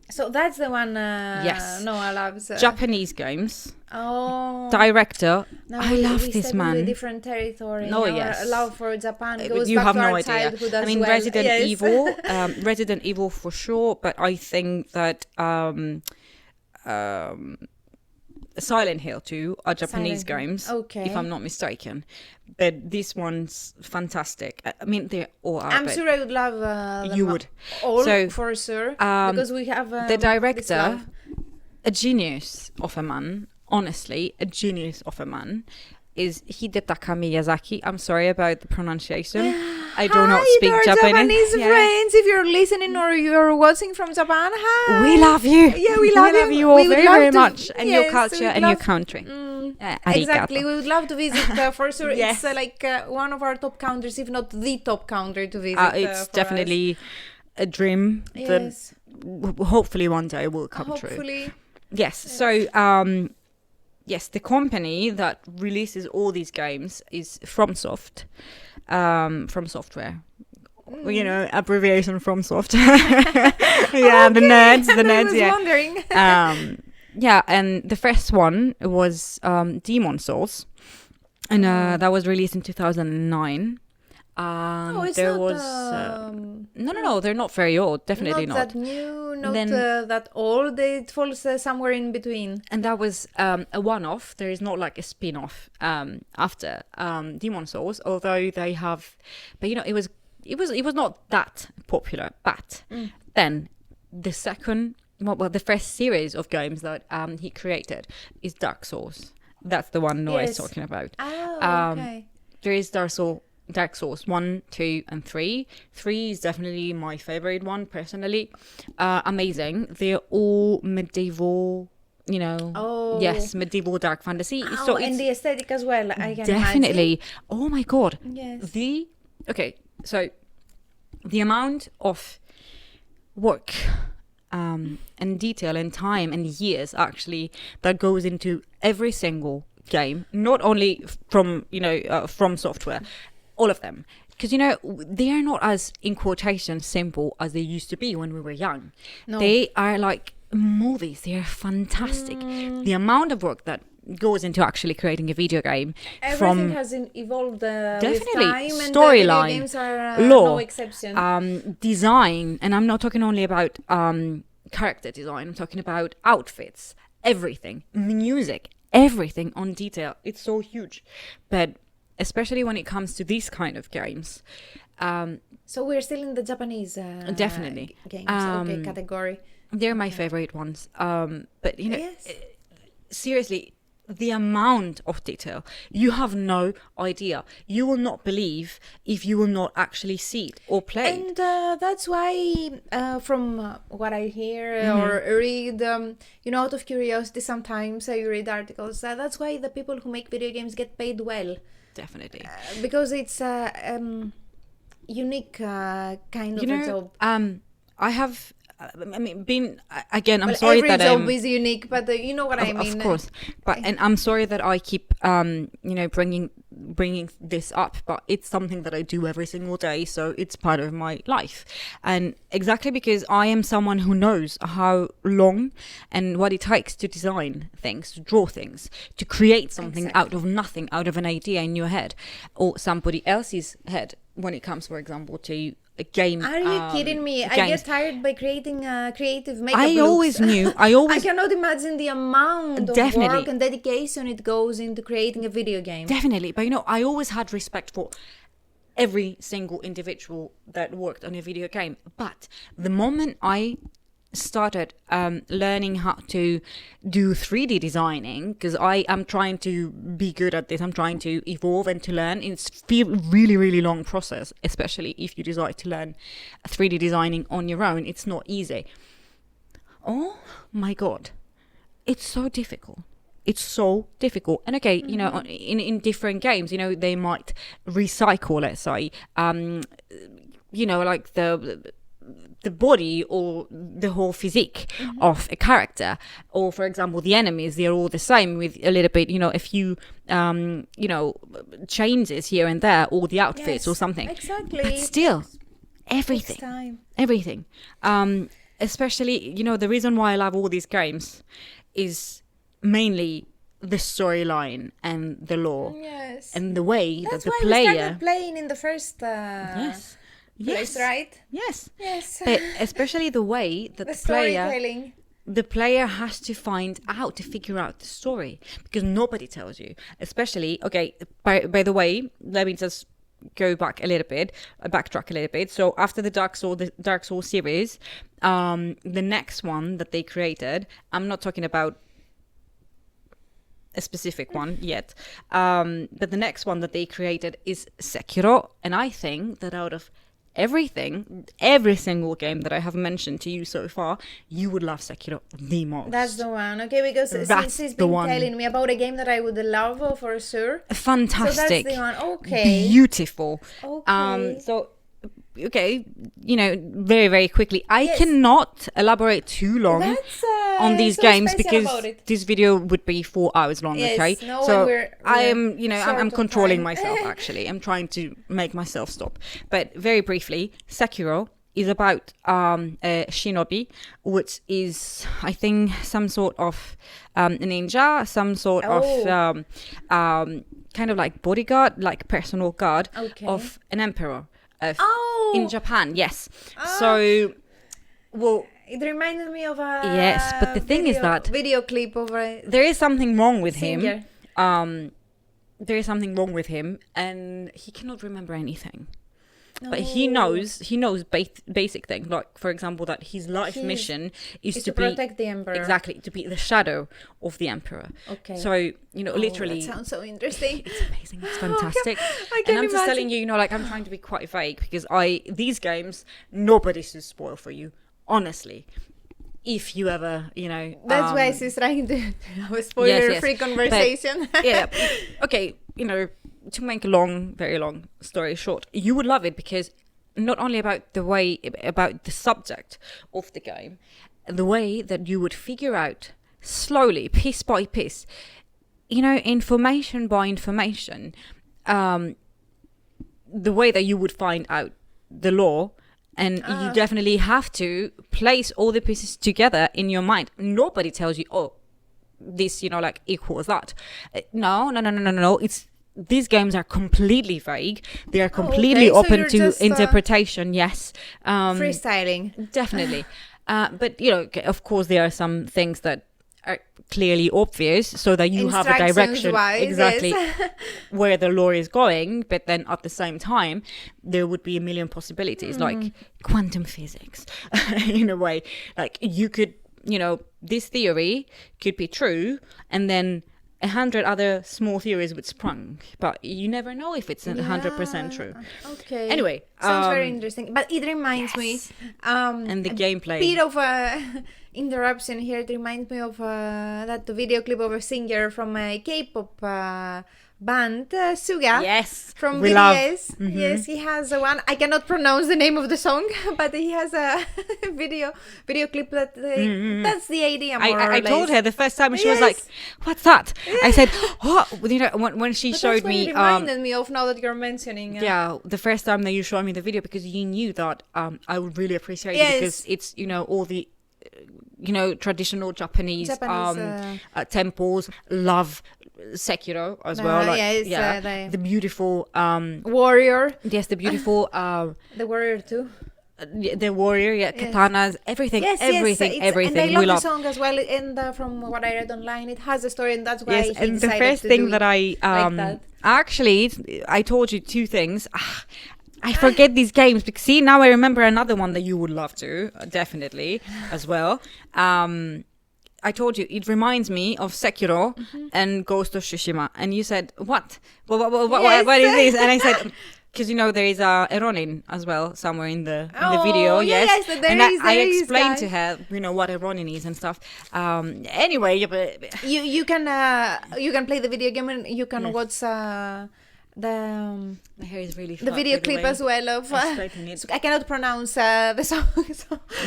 So that's the one yes. Noah loves. Japanese games. Oh. Director. Now I love this man. A different territory. Oh, Our yes. love for Japan goes you back have to no our idea. childhood I as mean, well. Resident Yes. Evil. Resident Evil for sure, but I think that Silent Hill 2 are Japanese games, if I'm not mistaken. But this one's fantastic. I mean, they all are. I'm sure I would love them you would. all So, for sure, because we have the director, a genius of a man. Honestly, a genius of a man is Hidetaka Miyazaki. I'm sorry about the pronunciation. I do not speak Japanese. Friends, if you're listening or you're watching from Japan, hi. We love you. Yeah, we love you all very, very much, and your yes, culture and your country. Exactly, we would love to visit for sure. Yes. It's one of our top countries, if not the top country to visit. It's definitely a dream that hopefully one day will come true. Yes. So yes, the company that releases all these games is FromSoft, From Software. You know, abbreviation FromSoft. Yeah, the nerds. I was wondering. Yeah, and the first one was Demon Souls, and that was released in 2009. It's there not, was no, they're not very old. Definitely not. Not that new, not that old. It falls somewhere in between. And that was a one-off. There is not like a spin-off after Demon Souls, although they have. But it was not that popular. But then the second. Well, the first series of games that he created is Dark Souls. That's the one Noah is talking about. Oh, okay. There is Dark Souls 1, 2, and 3. 3 is definitely my favorite one, personally. Amazing. They're all medieval, yes, medieval dark fantasy. So and the aesthetic as well, I can definitely. imagine. Oh my god. Yes. Okay, so the amount of work and detail and time and years actually that goes into every single game, not only from from software, all of them, because they are not as, in quotation, simple as they used to be when we were young. No. They are like movies. They are fantastic. The amount of work that goes into actually creating a video game, Everything has evolved with time, and storyline, video games are lore, no exception. design, and I'm not talking only about character design. I'm talking about outfits, everything, music, everything on detail. It's so huge, but especially when it comes to these kind of games. So we're still in the Japanese Definitely. games category. They're my favorite ones. But Yes. seriously, the amount of detail, you have no idea. You will not believe if you will not actually see it or play it. And that's why, from what I hear or read, out of curiosity, sometimes I read articles. That's why the people who make video games get paid well. Definitely. Because it's a unique kind of a job. I have, been, again, I'm Well, sorry every that job is unique, but you know what I mean. Of course, and I'm sorry that I keep, bringing this up, but it's something that I do every single day, so it's part of my life. And exactly because I am someone who knows how long and what it takes to design things, to draw things, to create something out of nothing, out of an idea in your head or somebody else's head. When it comes, for example, to a game. Are you kidding me? Games. I get tired by creating creative makeup I looks. always knew. I cannot imagine the amount of Definitely. work and dedication it goes into creating a video game. Definitely. But I always had respect for every single individual that worked on a video game. But the moment I started learning how to do 3D designing, because I am trying to be good at this, I'm trying to evolve and to learn. It's a really, really long process, especially if you decide to learn 3D designing on your own. It's not easy. Oh my God. It's so difficult. It's so difficult. And okay, in different games, they might recycle, let's say, like the body or the whole physique of a character, or for example the enemies, they're all the same with a little bit a few changes here and there, or the outfits or something. Exactly. But still everything especially the reason why I love all these games is mainly the storyline and the lore. Yes. And the way That's that the why player we started playing in the first place, right? Yes. Yes. But especially the way that The the storytelling. player has to find out, to figure out the story, because nobody tells you. Especially, okay, by the way, let me just backtrack a little bit. So after the Dark Souls series, the next one that they created, I'm not talking about a specific one yet, but the next one that they created is Sekiro, and I think that out of every single game that I have mentioned to you so far, you would love Sekiro the most. That's the one, okay? Because That's she's the been one. telling me about a game that I would love for sure. Fantastic. So that's the one. Okay. Beautiful. Okay. So, okay, very, very quickly. I Yes. cannot elaborate too long That's on these so games special because about it. this video would be 4 hours long. Yes, Okay, no, so and we're I am, short I'm of controlling time. myself. Actually, I'm trying to make myself stop. But very briefly, Sekiro is about a shinobi, which is, I think, some sort of ninja, some sort of kind of like bodyguard, like personal guard of an emperor in Japan. Yes. So, well, it reminded me of a yes, but the thing is that video clip of a there is something wrong with singer. him. There is something wrong with him, and he cannot remember anything. But he knows basic things, like, for example, that his life mission is to protect the emperor. Exactly, to be the shadow of the emperor. Okay. So, literally. That sounds so interesting. It's amazing. It's fantastic. I And I'm can just telling you, I'm trying to be quite vague because these games, nobody should spoil for you, honestly. If you ever, That's why she's trying to have a spoiler-free conversation. But, yeah. Okay, to make a very long story short, you would love it because not only about the subject of the game, the way that you would figure out slowly, piece by piece, information by information, the way that you would find out the lore. And you definitely have to place all the pieces together in your mind. Nobody tells you, oh, this, equals that. No. These games are completely vague. They are completely open to interpretation. Yes. Freestyling. Definitely. But, of course, there are some things that are clearly obvious so that you have a direction exactly where the lore is going, but then at the same time there would be a million possibilities, like quantum physics in a way. Like you could, this theory could be true, and then 100 other small theories would sprung, but you never know if it's 100% true. Okay. Anyway, sounds very interesting, but it reminds me and the gameplay, bit of a interruption here. It reminds me of that video clip of a singer from a K-pop band, Suga. Yes, from we BTS. love. Yes, he has one. I cannot pronounce the name of the song, but he has a video clip that that's the idea. More or I less. told her the first time, and she was like, "What's that?" I said, "Oh, when she But showed that's what me." it reminded me of now that you're mentioning. Yeah, the first time that you showed me the video, because you knew that I would really appreciate it, because it's all the traditional Japanese temples. Love Sekiro as well. The beautiful warrior. Yes, the beautiful The warrior too. the warrior, katanas, everything. And I love the song as well. And from what I read online, it has a story, and that's why. Yes, and the first thing that I told you two things. I forget these games, because see, now I remember another one that you would love to definitely as well. I told you it reminds me of Sekiro and Ghost of Tsushima, and you said what is this? And I said, because there is a Ronin as well somewhere in the video. Yes, and I explained to her what a Ronin is and stuff. Anyway, but you can play the video game, and you can watch my hair is really the video clip as well of I cannot pronounce the song.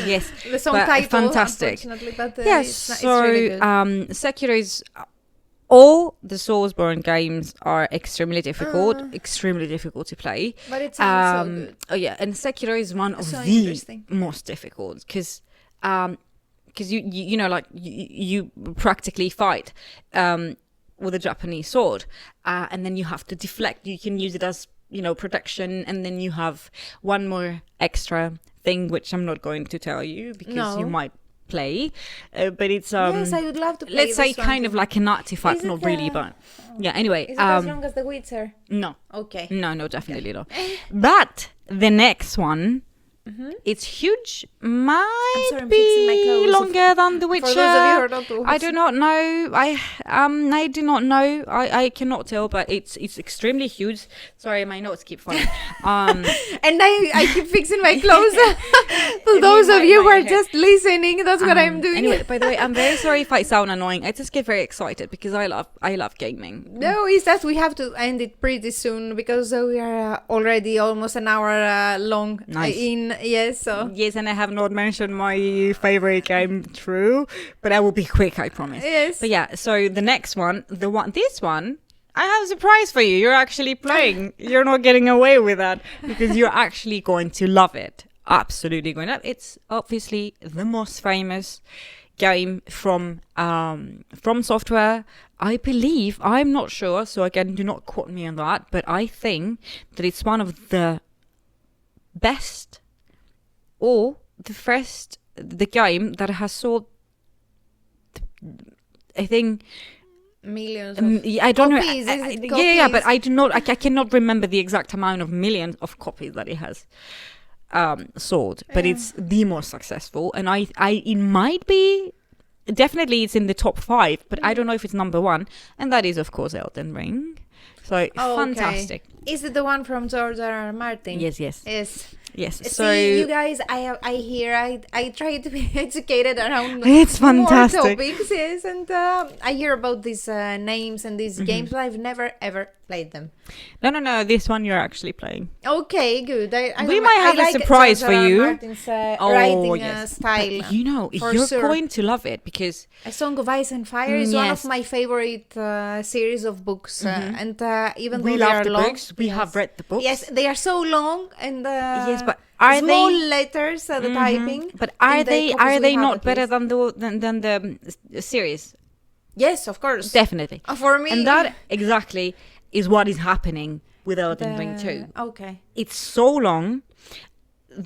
Yes, the song title, fantastic. Unfortunately, but yes, it's really good. Sekiro is. All the Soulsborne games are extremely difficult to play. But it sounds so good. Oh yeah, and Sekiro is one of the most difficult, because you practically fight with a Japanese sword, and then you have to deflect. You can use it as protection, and then you have one more extra thing which I'm not going to tell you because you might play, but it's yes, I would love to play. Let's say kind of like an artifact, not really, but yeah. Anyway, is it as long as The Witcher? No. Okay. No, definitely not. But the next one, it's huge. Might be longer than The Witcher. For those of you who are not I do not know. I do not know. I cannot tell, but it's extremely huge. Sorry, my notes keep falling. And I keep fixing my clothes. For those of you who are just listening, that's what I'm doing. Anyway, by the way, I'm very sorry if I sound annoying. I just get very excited because I love gaming. No, it's that we have to end it pretty soon, because we are already almost an hour long in. Yes, so. Yes, and I have not mentioned my favorite game, true, but I will be quick, I promise. Yes. But yeah, so the next one, this one, I have a surprise for you. You're actually playing. You're not getting away with that, because you're actually going to love it. Absolutely going to love it. It's obviously the most famous game from software. I believe, I'm not sure, so again, do not quote me on that, but I think that it's one of the best, or the game that has sold, I think, millions I don't copies, know. Yeah, but I do not. I cannot remember the exact amount of millions of copies that it has sold. But it's the most successful, and it might be. Definitely, it's in the top 5, but I don't know if it's number 1, and that is, of course, Elden Ring. So fantastic. Is it the one from George R.R. Martin? Yes. Yes. Yes. See, you guys, I try to be educated around It's fantastic. more topics, yes, and I hear about these names and these games, but I've never ever played them. No. This one you're actually playing. Okay, good. We might have a surprise for you. Martin's writing style. But, you know, for you're sure. going to love it because A Song of Ice and Fire is one Yes. of my favorite series of books, and even we though they love are the long, books. We yes. have read the books. Yes, they are so long and Yes, but are small they? letters the typing. But are in the they? copies Are we they have not at better least. than the series? Yes, of course. Definitely. For me, And that exactly is what is happening with Elden Ring 2. Okay. It's so long.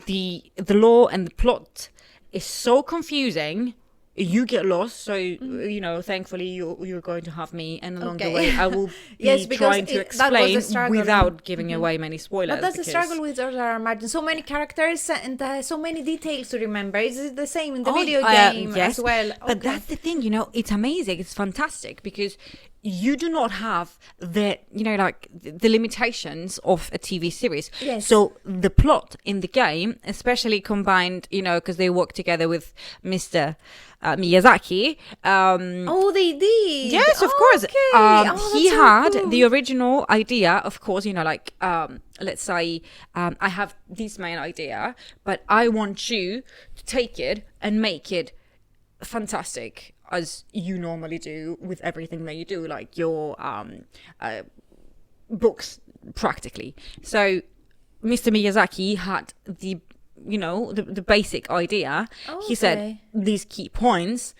The lore and the plot is so confusing. You get lost, so you know. Thankfully, you're going to have me, and along the Okay. way, I will be Yes, because trying to that was the explain struggle. without giving away many spoilers. But that's the because- struggle with George R. R. Martin. So many characters and so many details to remember. Is it the same in the video game yes, as well? But that's the thing, you know, it's amazing, it's fantastic because you do not have the, you know, like the limitations of a TV series. Yes. So the plot in the game, especially combined, you know, because they work together with Mr. Miyazaki. Oh, they did. Yes, of course. Okay. Oh, He that's so had cool. the original idea, of course, you know, like, let's say I have this main idea, but I want you to take it and make it fantastic as you normally do with everything that you do, like your books, practically. So Mr. Miyazaki had the, you know, the basic idea. He said, Okay. these key points,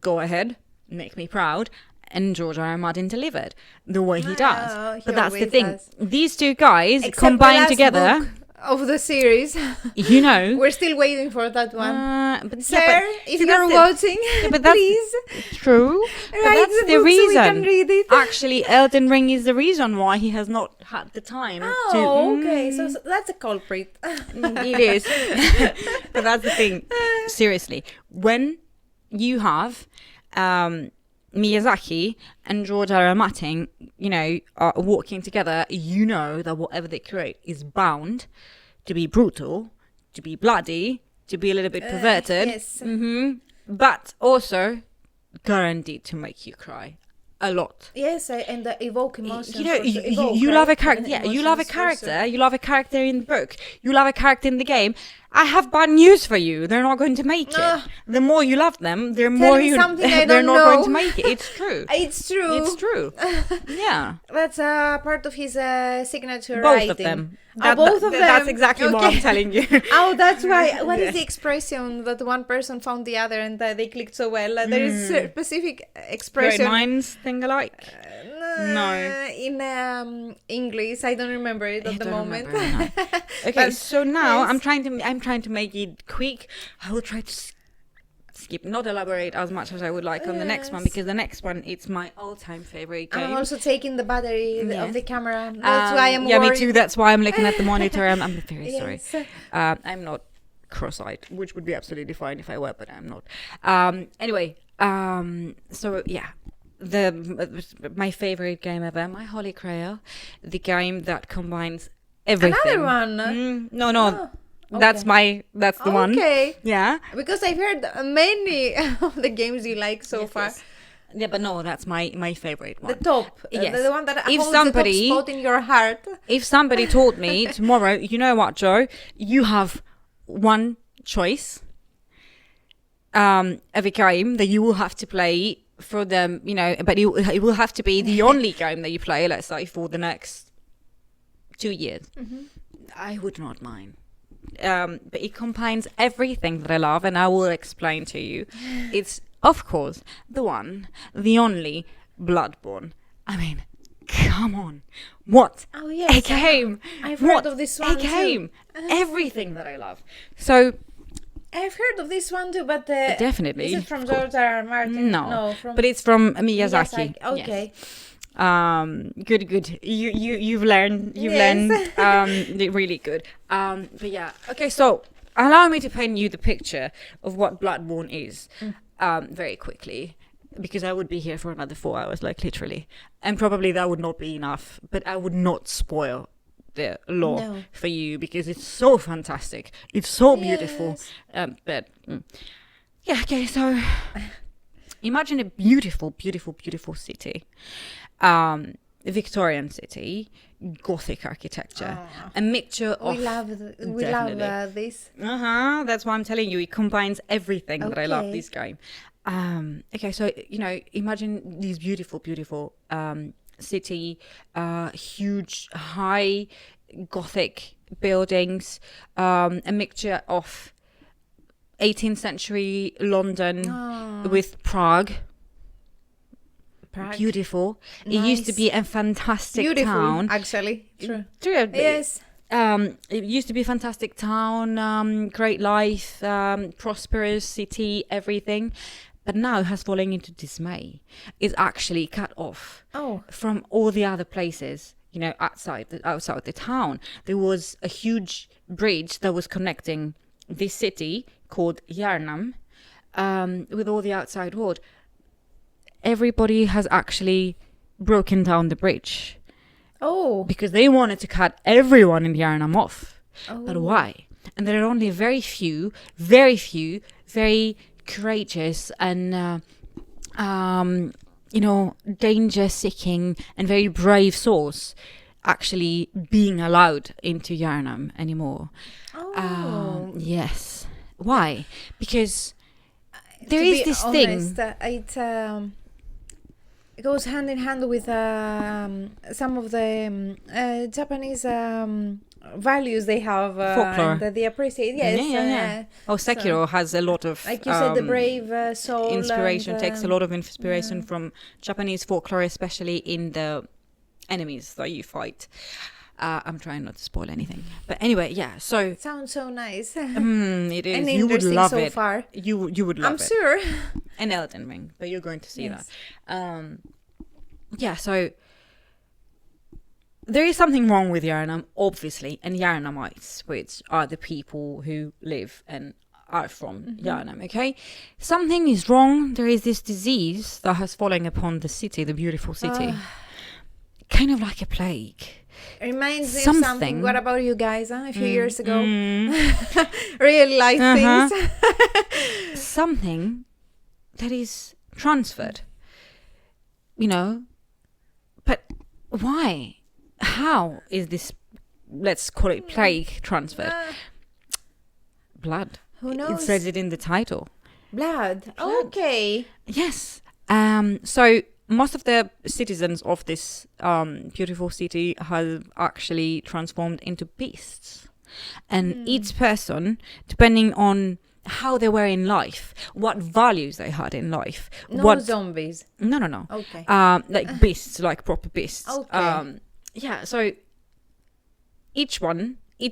go ahead, make me proud. And George R. R. Martin delivered the way he does. Oh, he But that's the always thing. does. These two guys Except the combined last together, book of the series. you know. We're still waiting for that one. But, Sir, yeah, but- if see, you're that's watching, but that's please true. But write that's the the book so we can reason. read it. Actually, Elden Ring is the reason why he has not had the time Oh, to. okay. So that's a culprit. It is. But that's the thing. Seriously, when you have Miyazaki and George R. R. Martin, you know, are working together, you know that whatever they create is bound to be brutal, to be bloody, to be a little bit perverted. yes. But also guaranteed to make you cry a lot. Yes, and evoke emotions. You know, for sure. you love a character. Evoke Yeah, you love a emotions for sure. character. You love a character in the book. You love a character in the game. I have bad news for you. They're not going to make it. Ugh. The more you love them, the more me you something I they're don't not know. going to make it. It's true. It's true. It's true. Yeah, That's part of his signature both writing. of them. Both of them. That's exactly what Okay. I'm telling you. Oh, that's why. What is Yes. the expression that one person found the other and they clicked so well? There is a specific Great expression. minds thing alike. No. In English, I don't remember it at the don't moment. remember, no. Okay, But, so now yes. I'm trying to make it quick. I will try to skip, not elaborate as much as I would like on the next one, Yes. because the next one it's my all-time favorite game. I'm also taking the battery of Yes. the camera. That's why I'm yeah, worried. me too. That's why I'm looking at the monitor. I'm very sorry. Yes. I'm not cross-eyed, which would be absolutely fine if I were, but I'm not. Anyway, so yeah, my favorite game ever, my holy grail, the game that combines everything. Another one. No, Oh, that's okay. that's the one. Okay. Yeah. Because I've heard many of the games you like so Yes, far. yes. Yeah, but no, that's my favorite one. The top. Yes. The one that If holds somebody- the top spot in your heart. If somebody told me tomorrow, you know what, Joe, you have one choice of a game that you will have to play for them, you know, but it will have to be the only game that you play, let's say, for the next 2 years. I would not mind. But it combines everything that I love, and I will explain to you. It's, of course, the one, the only Bloodborne. I mean, come on. What? Oh, yes. A game. I've What heard of this one A too. game. Everything that I love. So, I've heard of this one too, but definitely. is it from of course. George R. R. Martin? No, from but it's from Miyazaki. Okay. Yes. Good. You've learned. Yes. Really good. But yeah. Okay. So allow me to paint you the picture of what Bloodborne is, very quickly, because I would be here for another 4 hours, like literally, and probably that would not be enough. But I would not spoil the lore No. for you because it's so fantastic. It's so beautiful. Yes. But yeah, okay. So imagine a beautiful, beautiful, beautiful city, Victorian city, Gothic architecture, a mixture of. We love this. That's why I'm telling you. It combines everything that I love Okay. this game. Okay, so imagine these beautiful, beautiful city, huge, high Gothic buildings, a mixture of 18th century London with Prague. Beautiful. It used to be a fantastic Beautiful, town. actually. True. True. Yes. It used to be a fantastic town, great life, prosperous city, everything. But now it has fallen into dismay. It's actually cut off from all the other places, outside the town. There was a huge bridge that was connecting this city called Yarnam with all the outside world. Everybody has actually broken down the bridge. Oh. Because they wanted to cut everyone in Yarnam off. But why? And there are only very few, very courageous and, danger-seeking and very brave souls actually being allowed into Yarnam anymore. Yes. Why? Because there is this thing. It goes hand in hand with some of the Japanese values they have Folklore. and that they appreciate. Yes. Yeah. Sekiro has a lot of, like you said, the brave soul. inspiration, and, takes a lot of inspiration from Japanese folklore, especially in the enemies that you fight. I'm trying not to spoil anything, but anyway, yeah. So it sounds so nice. it is. And You would interesting love so it. far. You would love I'm it. sure. An Elden Ring, but you're going to see Yes. that. Yeah. So there is something wrong with Yarnam, obviously, and Yarnamites, which are the people who live and are from Yarnam. Okay, something is wrong. There is this disease that has fallen upon the city, the beautiful city, kind of like a plague. Reminds me of Something. something. What about you guys? A few years ago, real life things. Something that is transferred. But why? How is this? Let's call it plague transferred. Blood. Who knows? It says it in the title. Blood. Okay. Yes. So most of the citizens of this beautiful city have actually transformed into beasts. And each person, depending on how they were in life, what values they had in life. No zombies. No. Okay. Like beasts, like proper beasts. Okay. Yeah, so each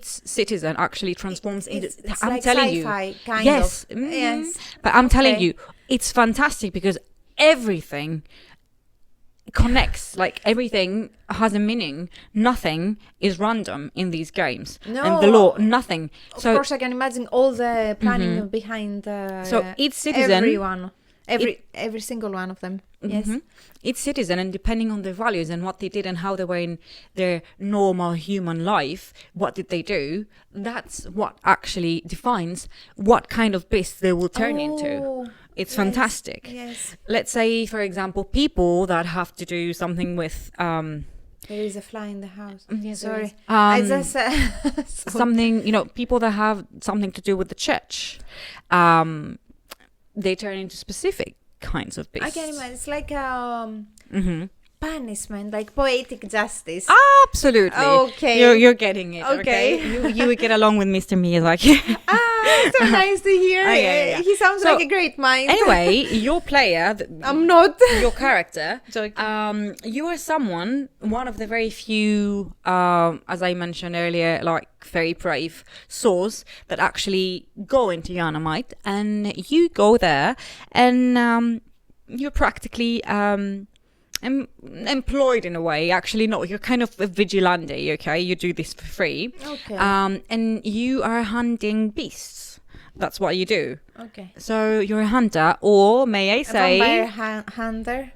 citizen actually transforms into... It's I'm like telling you. sci-fi, kind Yes. of. Yes. But I'm telling Okay. you, it's fantastic because everything connects. Like everything has a meaning. Nothing is random in these games. No. And the law, nothing. Of So course, I can imagine all the planning behind So each citizen... everyone. Every single one of them. Yes. Each citizen, and depending on their values and what they did and how they were in their normal human life, what did they do? That's what actually defines what kind of beast they will turn into. It's fantastic. Yes. Let's say, for example, people that have to do something with There is a fly in the house. yes, there Sorry. is. I just something, people that have something to do with the church. They turn into specific kinds of beasts. I can imagine. It's like punishment, like poetic justice. Absolutely. Okay. You're getting it. Okay. You would get along with Mr. Miyazaki. So nice to hear. Yeah. He sounds So, like a great mind. Anyway, your player, I'm not. your character, Joking. you are one of the very few, as I mentioned earlier, like very brave souls that actually go into Yarnamite, and you go there, and you're practically employed in a way. Actually, no, you're kind of a vigilante. Okay, you do this for free. Okay. And you are hunting beasts. That's what you do. Okay. So you're a hunter, or may I A say, vampire hunter.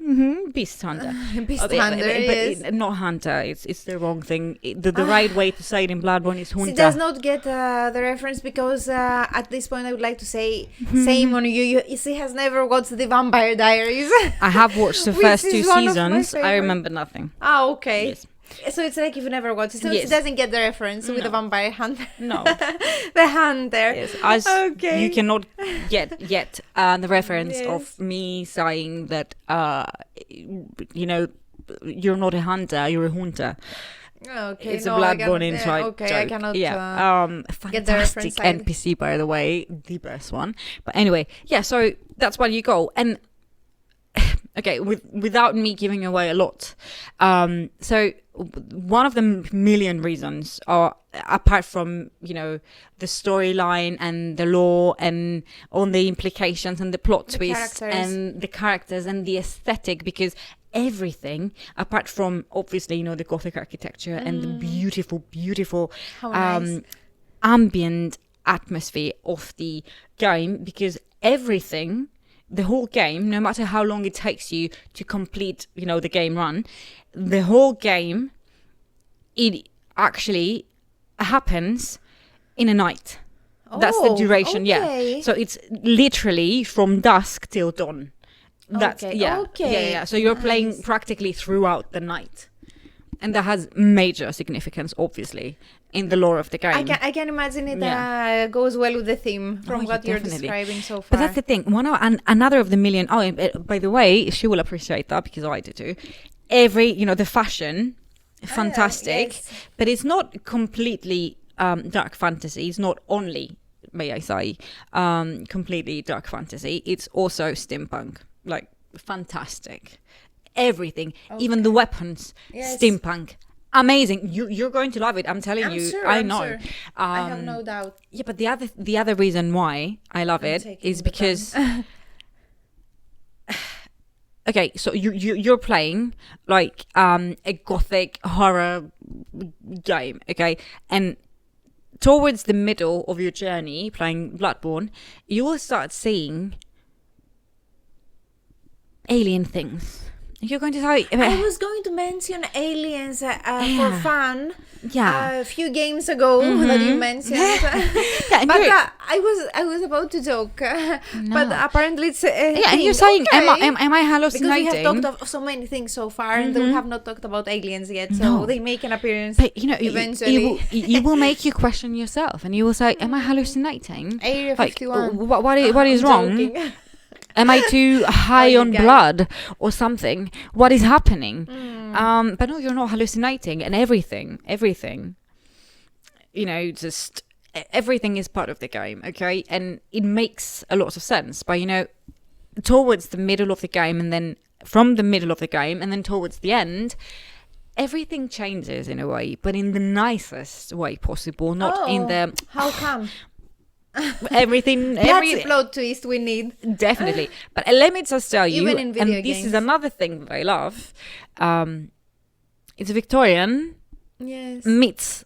beast hunter. Beast But hunter, yes. not hunter. It's the wrong thing. The right way to say it in Bloodborne is hunter. She does not get the reference because at this point I would like to say, same on you. She has never watched the Vampire Diaries. I have watched the Which first is 2 one of my seasons. I favorite. remember nothing. Ah, okay. Yes. So it's like you've never watched it. So Yes. she doesn't get the reference with the No. vampire hunter. No. The hunter. Yes, as Okay. you cannot get the reference Yes. of me saying that you're not a hunter, you're a hunter. Okay, It's no, a I Bloodborne cannot- inside okay, joke. I cannot Fantastic get the reference either. NPC, by the way, the best one. But anyway, yeah, so that's where you go. And okay, without me giving away a lot, so one of the million reasons are, apart from the storyline and the lore and all the implications and the plot The twists characters. and the characters and the aesthetic, because everything apart from obviously the Gothic architecture and the beautiful How nice. ambient atmosphere of the game, because everything, the whole game, no matter how long it takes you to complete the game run, the whole game, it actually happens in a night. That's the Oh, duration. okay. Yeah, so it's literally from dusk till dawn. That's Okay, yeah, okay. yeah. So you're playing Nice. practically throughout the night, and that has major significance, obviously, in the lore of the game. I can imagine it Yeah. goes well with the theme from yeah, what you're definitely. describing so far. But that's the thing. Another of the million. Oh, by the way, she will appreciate that because I do too. The fashion, fantastic, yes. but it's not completely dark fantasy. It's not only, may I say, completely dark fantasy. It's also steampunk. Like fantastic, everything, even the weapons, Yes. steampunk. Amazing. You're going to love it. I'm telling I'm you. sure, I I'm know. sure. I have no doubt. Yeah, but the other reason why I love I'm it taking is the because okay, so you're playing like a gothic horror game, okay, and towards the middle of your journey playing Bloodborne, you will start seeing alien things. You're going to say, I was going to mention aliens for fun. Yeah. A few games ago that you mentioned, Yeah, and but you're- I was about to joke, but apparently it's yeah, and you're saying, okay. am I Because hallucinating? we have talked of so many things so far, and we have not talked about aliens yet. So No. they make an appearance But eventually. it will make you question yourself, and you will say, "Am I hallucinating? Area Like, 51. what is I'm wrong? joking. Am I too high you on guys. blood or something? What is happening?" Hmm. But no, you're not hallucinating, and everything, just everything is part of the game, okay? And it makes a lot of sense. But towards the middle of the game, and then from the middle of the game, and then towards the end, everything changes in a way, but in the nicest way possible, not in the How come? everything. That's the plot twist we need. Definitely. But let me just tell you, Even in video and this games. is another thing that I love. It's Victorian Yes. meets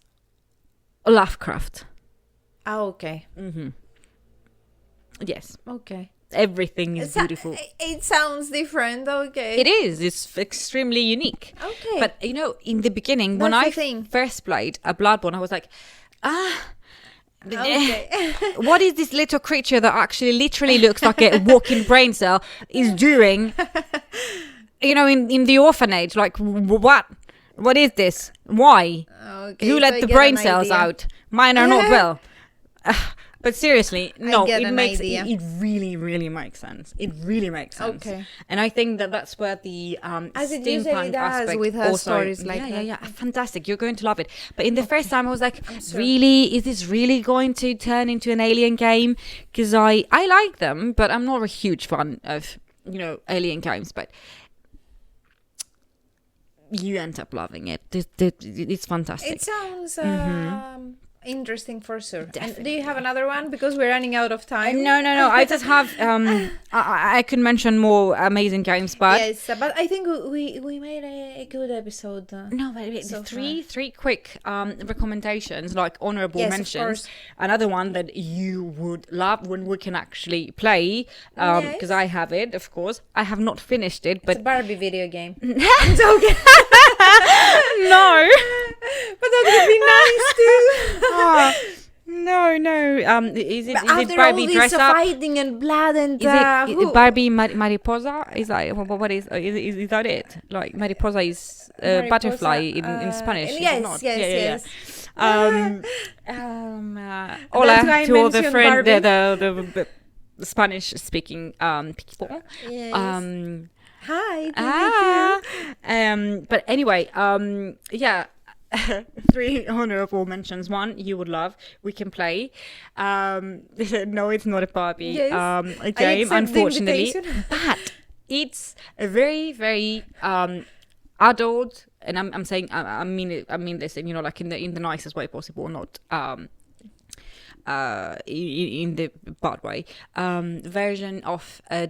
Lovecraft. Okay. Yes, Okay. everything is beautiful. It sounds different. Okay. It is. It's extremely unique. Okay. But in the beginning, when That's I the thing. first played a Bloodborne, I was like, Okay. what is this little creature that actually literally looks like a walking brain cell is doing? In the orphanage, like what? What is this? Why? Okay. Who so let I the get brain an cells idea. out? Mine are not well. But seriously, no, get it an makes idea. it really, really makes sense. It really makes sense. Okay. And I think that's where the As it usually steampunk does aspect with her also, stories like that. yeah, fantastic. You're going to love it. But in the first time, I was like, sure. really, is this really going to turn into an alien game? Because I like them, but I'm not a huge fan of alien games. But you end up loving it. It's fantastic. It sounds Interesting for sure. And do Definitely. you have another one? Because we're running out of time. No. I just have. I could mention more amazing games, but Yes, but I think we made a good episode. no, but So three quick recommendations, like honorable Yes, of mentions. course. Another one that you would love when we can actually play, Yes. because I have it, of course. I have not finished it, It's a but Barbie video game. I'm joking. no. But that would be nice too. Ah, no. Is it After Barbie all this dress up? fighting and blood and Is it who? Barbie Mariposa? Is that what is that it? Like Mariposa is Mariposa, butterfly in Spanish. is it Yes, not? yes. Hola That's why I to all the mentioned friend Barbie. the Spanish speaking people. Yes. Hi. But anyway, yeah. 3 honorable mentions. One you would love. We can play. No, it's not a Barbie Yes. a game, accept the unfortunately. invitation. But it's a very, very adult, and I'm saying I mean this, and like in the nicest way possible, not in the bad way. Version of a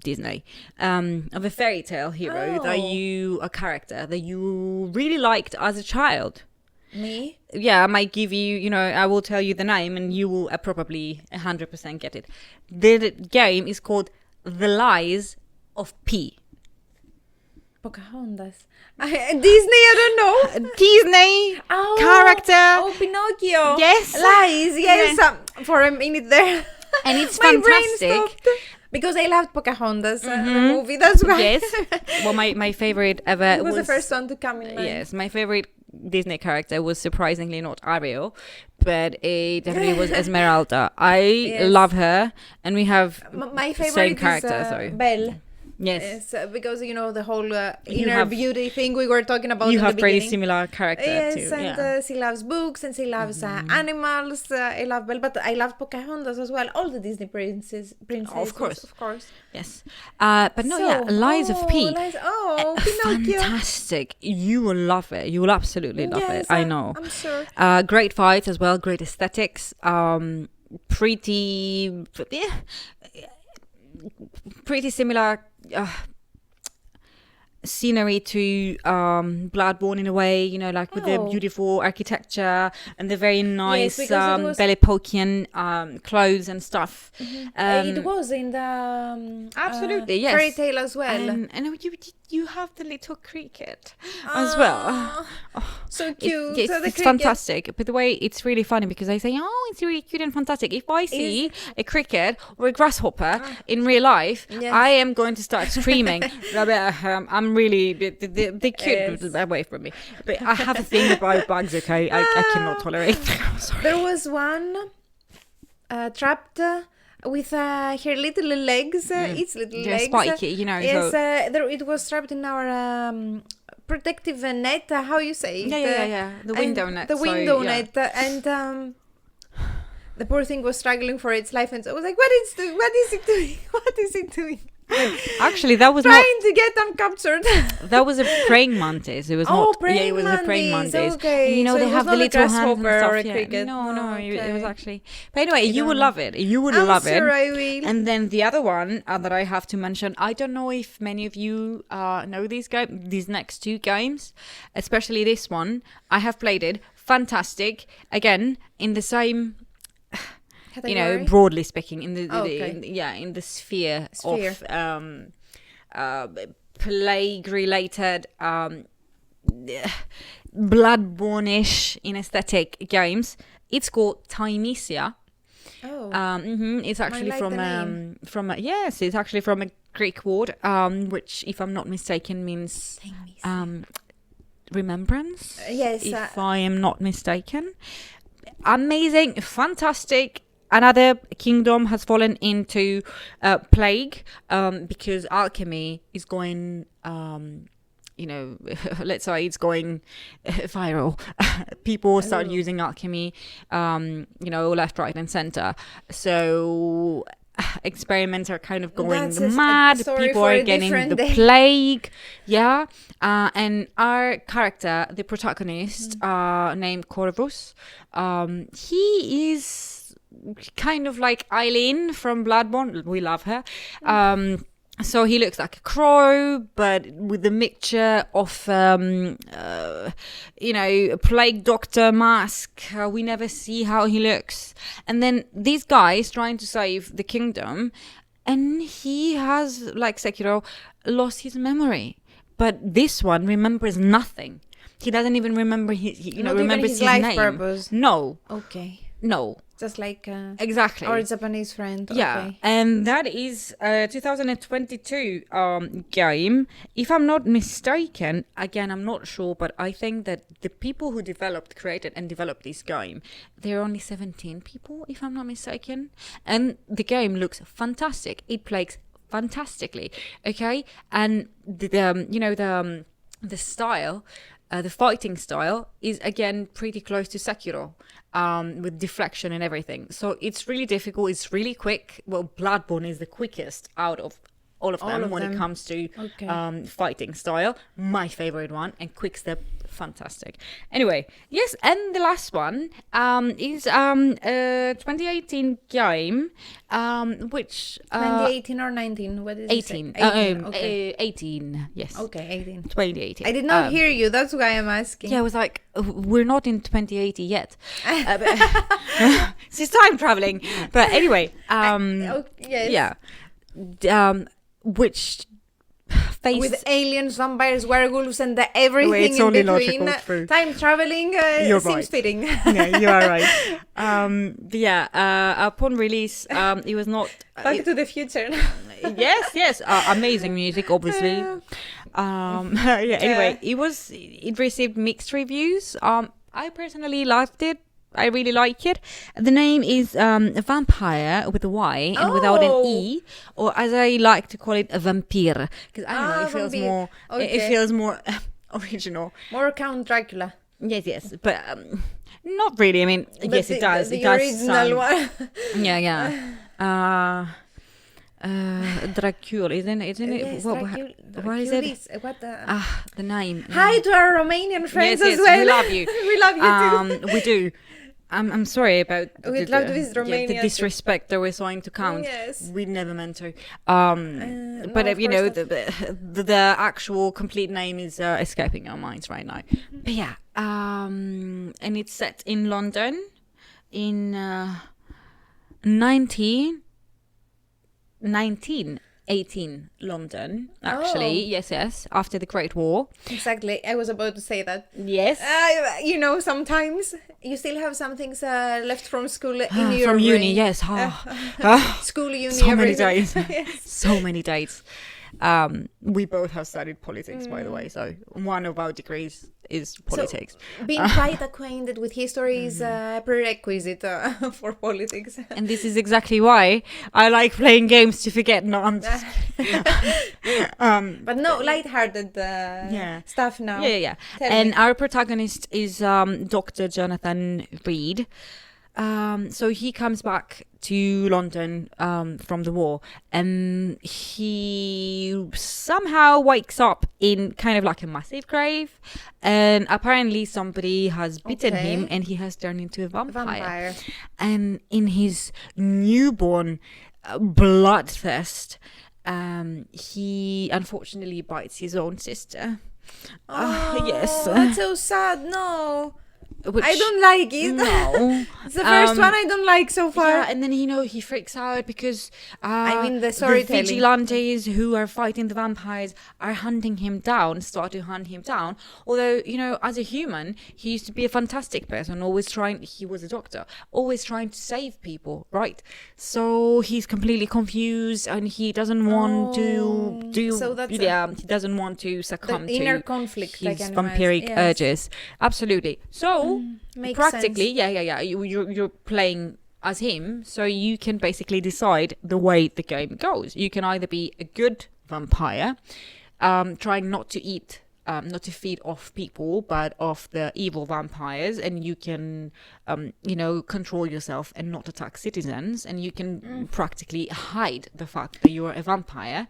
Disney of a fairy tale hero a character that you really liked as a child. Me? Yeah, I might give you, I will tell you the name and you will probably 100% get it. The game is called The Lies of P. Pocahontas. Disney, I don't know. Disney character. Oh, Pinocchio. Yes. Lies. Yes. For a minute there. And it's My brain fantastic. stopped. Because I loved Pocahontas, the movie. That's why. Yes. Well, my favorite ever It was the first one to come in mind. Yes, my favorite Disney character was surprisingly not Ariel, but it definitely was Esmeralda. I love her, and we have My favorite same character. is Sorry. Belle. Yes. Yes, because the whole You inner have- beauty thing we were talking about You in have the pretty beginning. similar character Yes, too. and Yeah. she loves books and she loves animals. I love Belle, but I love Pocahontas as well. All the Disney princesses, Of course. of course. Yes. But no, yeah, Lies of P. Pinocchio. Fantastic. You will love it. You will absolutely love it. I know. I'm sure. Great fights as well. Great aesthetics. Pretty similar scenery to Bloodborne in a way, like with the beautiful architecture and the very nice because it was- Bellipokian clothes and stuff. It was in the Absolutely, yes. fairy tale as well. And you have the little cricket as well. So cute. It's So the cricket- fantastic. But the way it's really funny because I say, it's really cute and fantastic. If I see a cricket or a grasshopper in real life, Yes. I am going to start screaming. I'm really the cute Yes. away from me. But I have a thing about bugs. Okay, I cannot tolerate them. Sorry. There was one trapped with her little legs, its little They're legs. spiky, Yes, so- it was trapped in our protective net. How you say? Yeah. The window net. The so, window yeah. net, and the poor thing was struggling for its life, and so I was like, "What is it doing? What is it doing?" Actually, that was not. Trying to get them captured. That was a praying mantis. It was not. Yeah, it was a praying mantis. Okay. And, So they it have was the not a little hands and grasshopper stuff. or a Yeah. cricket. No, it was Okay. actually. But anyway, you would love it. You would I'm love sure it. I will. And then the other one that I have to mention, I don't know if many of you know these next two games, especially this one. I have played it. Fantastic. Again, in the same. Category? Broadly speaking, in the Okay. in the sphere Sphere. of plague-related, Bloodborne-ish in aesthetic games. It's called Thymesia. Oh. It's actually like the name. It's actually from a Greek word, which, if I'm not mistaken, means remembrance. Yes. If I am not mistaken. Amazing, fantastic. Another kingdom has fallen into plague because alchemy is going, let's say it's going viral. People start using alchemy, left, right, and center. So experiments are kind of going That's a mad. story People for are a getting different the day. plague. Yeah. And our character, the protagonist, named Corvus, he is kind of like Eileen from Bloodborne. We love her. So he looks like a crow, but with the mixture of, a plague doctor mask. We never see how he looks. And then this guy is trying to save the kingdom, and he has, like Sekiro, lost his memory. But this one remembers nothing. He doesn't even remember Not even remembers his his life name. purpose. No, Okay. no, Just like exactly. our Japanese friend. Yeah, Okay. and that is a 2022 game. If I'm not mistaken, again, I'm not sure, but I think that the people who created and developed this game, they're only 17 people, if I'm not mistaken. And the game looks fantastic. It plays fantastically, okay? And the style, the fighting style is again pretty close to Sekiro, with deflection and everything. So it's really difficult. It's really quick. Well, Bloodborne is the quickest out of all of them when it comes to fighting style. My favorite one, and quick step, fantastic. Anyway, yes, and the last one is a 2018 game, which 2018 or 19? What is it? 18. 18. Okay. 18. Yes. Okay, 18. 2018. I did not hear you. That's why I'm asking. Yeah, I was like, we're not in 2080 yet. It's time traveling. But anyway, yes. yeah. Which face With aliens, vampires, werewolves, and everything It's in only between. logical, true. Time traveling You're seems right. fitting. Yeah, you are right. Upon release, it was not. Back to the future. Yes. Amazing music, obviously. Anyway, it received mixed reviews. I personally liked it. I really like it. The name is a vampire with a Y and without an E, or as I like to call it, a vampire, because I don't know, it feels vampire. more. Okay. It feels more original. More Count Dracula. Yes, but not really. I mean, yes, it does. The It does original sound. one. Yeah. Dracula, isn't it? Yes, What is it? Draculis. What the... The name. Hi to our Romanian friends Yes, as well. we love you. We love you too. We do. I'm sorry about We'd love to visit Romania the too. disrespect that we're trying to count. Yes. We never meant to. No, But of you know, course the actual complete name is escaping our minds right now. But yeah, and it's set in London in 1918 London, actually. Yes, after the Great War. Exactly. I was about to say that. Yes. Sometimes you still have some things left from school in your From uni, brain. yes. School, uni, So many everything. days. Yes. So many dates. We both have studied politics, by the way. So one of our degrees is politics. So, being quite acquainted with history is a prerequisite for politics. And this is exactly why I like playing games to forget. No, I'm just... But no, lighthearted stuff now. Yeah. Tell And me. our protagonist is Dr. Jonathan Reed. So he comes back to London from the war, and he somehow wakes up in kind of like a massive grave, and apparently somebody has bitten him, and he has turned into a vampire. And in his newborn bloodthirst, he unfortunately bites his own sister. Yes. That's so sad. No. Which, I don't like it. No. It's the first one I don't like so far. Yeah, and then he freaks out because the storytelling. vigilantes who are fighting the vampires are start to hunt him down. Although, as a human, he used to be a fantastic person, he was a doctor, always trying to save people, right? So he's completely confused, and he doesn't want to do, so that's he doesn't want to succumb the inner to conflict, his I can imagine. vampiric Yes. urges. Absolutely. So, Makes practically, yeah. You're playing as him, so you can basically decide the way the game goes. You can either be a good vampire, trying not to eat not to feed off people, but off the evil vampires, and you can, control yourself and not attack citizens, and you can practically hide the fact that you are a vampire,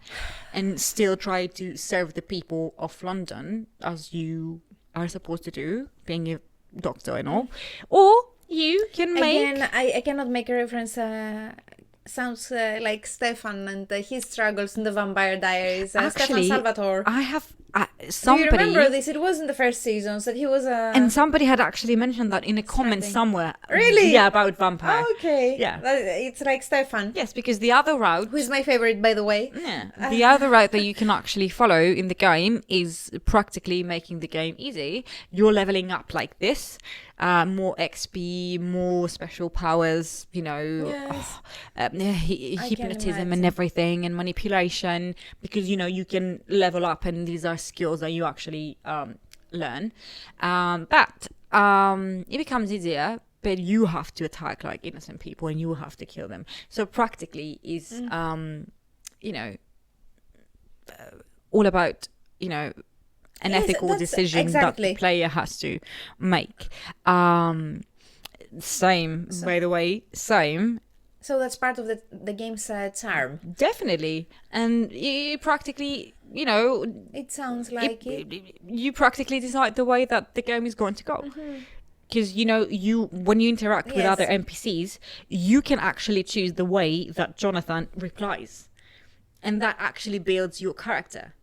and still try to serve the people of London as you are supposed to do, being a doctor and all, or you can make. Again, I cannot make a reference. Sounds like Stefan and his struggles in the Vampire Diaries. Stefan Salvatore. I have somebody. Do you remember this? It was in the first seasons that he was and somebody had actually mentioned that in a comment somewhere. Really? Yeah, about vampire. Oh, okay. Yeah. It's like Stefan. Yes, because the other route, who is my favorite, by the way. Yeah. The other route that you can actually follow in the game is practically making the game easy. You're leveling up like this. More XP, more special powers, Yes. Hypnotism and everything, and manipulation, because you can level up, and these are skills that you actually learn. But it becomes easier, but you have to attack like innocent people, and you have to kill them. So practically is all about an ethical decision that the player has to make. Same, by the way, same. So that's part of the game's charm. Definitely. And you practically, It sounds like you practically decide the way that the game is going to go. Because, when you interact with other NPCs, you can actually choose the way that Jonathan replies. And that actually builds your character.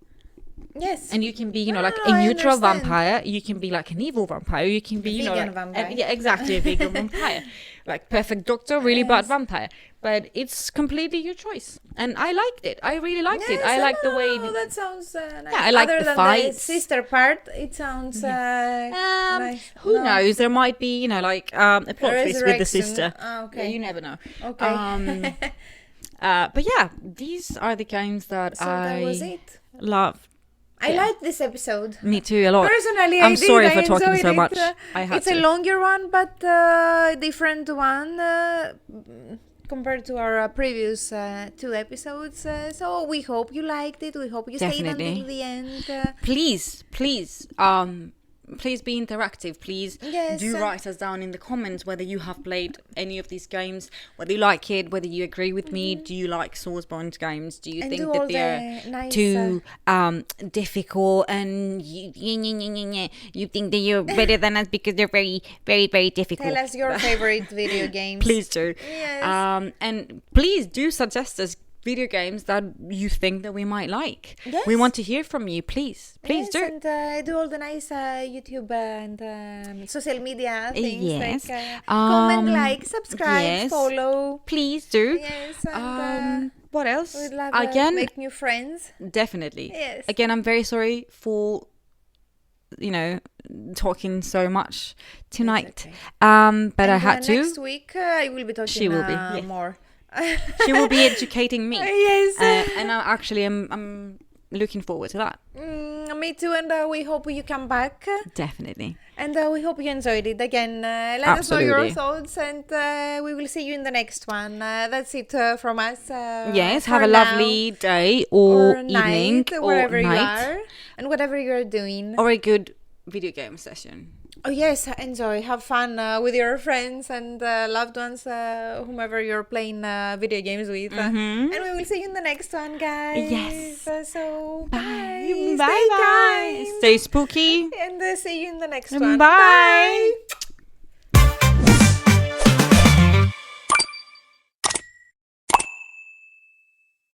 Yes. And you can be, like a neutral vampire. You can be like an evil vampire. You can be, vegan vampire. Yeah, exactly, a vegan vampire. Like perfect doctor, really bad vampire. But it's completely your choice. And I liked it. I really liked it. I like the way. That sounds nice. Yeah, I like Other the than fights. The sister part, it sounds nice. Who knows? There might be, a plot twist with the sister. Oh, okay. Yeah, you never know. Okay. But yeah, these are the games that that was it. love. I liked this episode. Me too, a lot. Personally, I'm I sorry did. for talking enjoyed so it. much. I had it's to. a longer one, but different one compared to our previous 2 episodes. So we hope you liked it. We hope you stayed until the end. Please, please be interactive. Please do write us down in the comments whether you have played any of these games, whether you like it, whether you agree with me. Do you like Sourcebound games? Do you think that they're too difficult, and you think that you're better than us because they're very, very, very difficult? Tell us your favorite video games. Please do. Yes. And please do suggest us video games that you think that we might like. Yes. We want to hear from you. Please do. And do all the nice YouTube and social media things. Yes. Like comment, like, subscribe, follow. Please do. Yes. And what else? we'd love Again, make new friends. Definitely. Yes. Again, I'm very sorry for talking so much tonight. Okay. But I had to. Next week I will be talking She will be more. She will be educating me. Yes. And I'm looking forward to that. Me too, and we hope you come back. Definitely. And we hope you enjoyed it. Again, let us know your thoughts, and we will see you in the next one. That's it from us. Yes, have a lovely day or evening night, wherever or night. you are, and whatever you're doing. Or a good video game session. Oh yes, enjoy, have fun with your friends and loved ones, whomever you're playing video games with. And we will see you in the next one, guys. Yes. So bye. Stay kind. Stay spooky. And see you in the next one. Bye.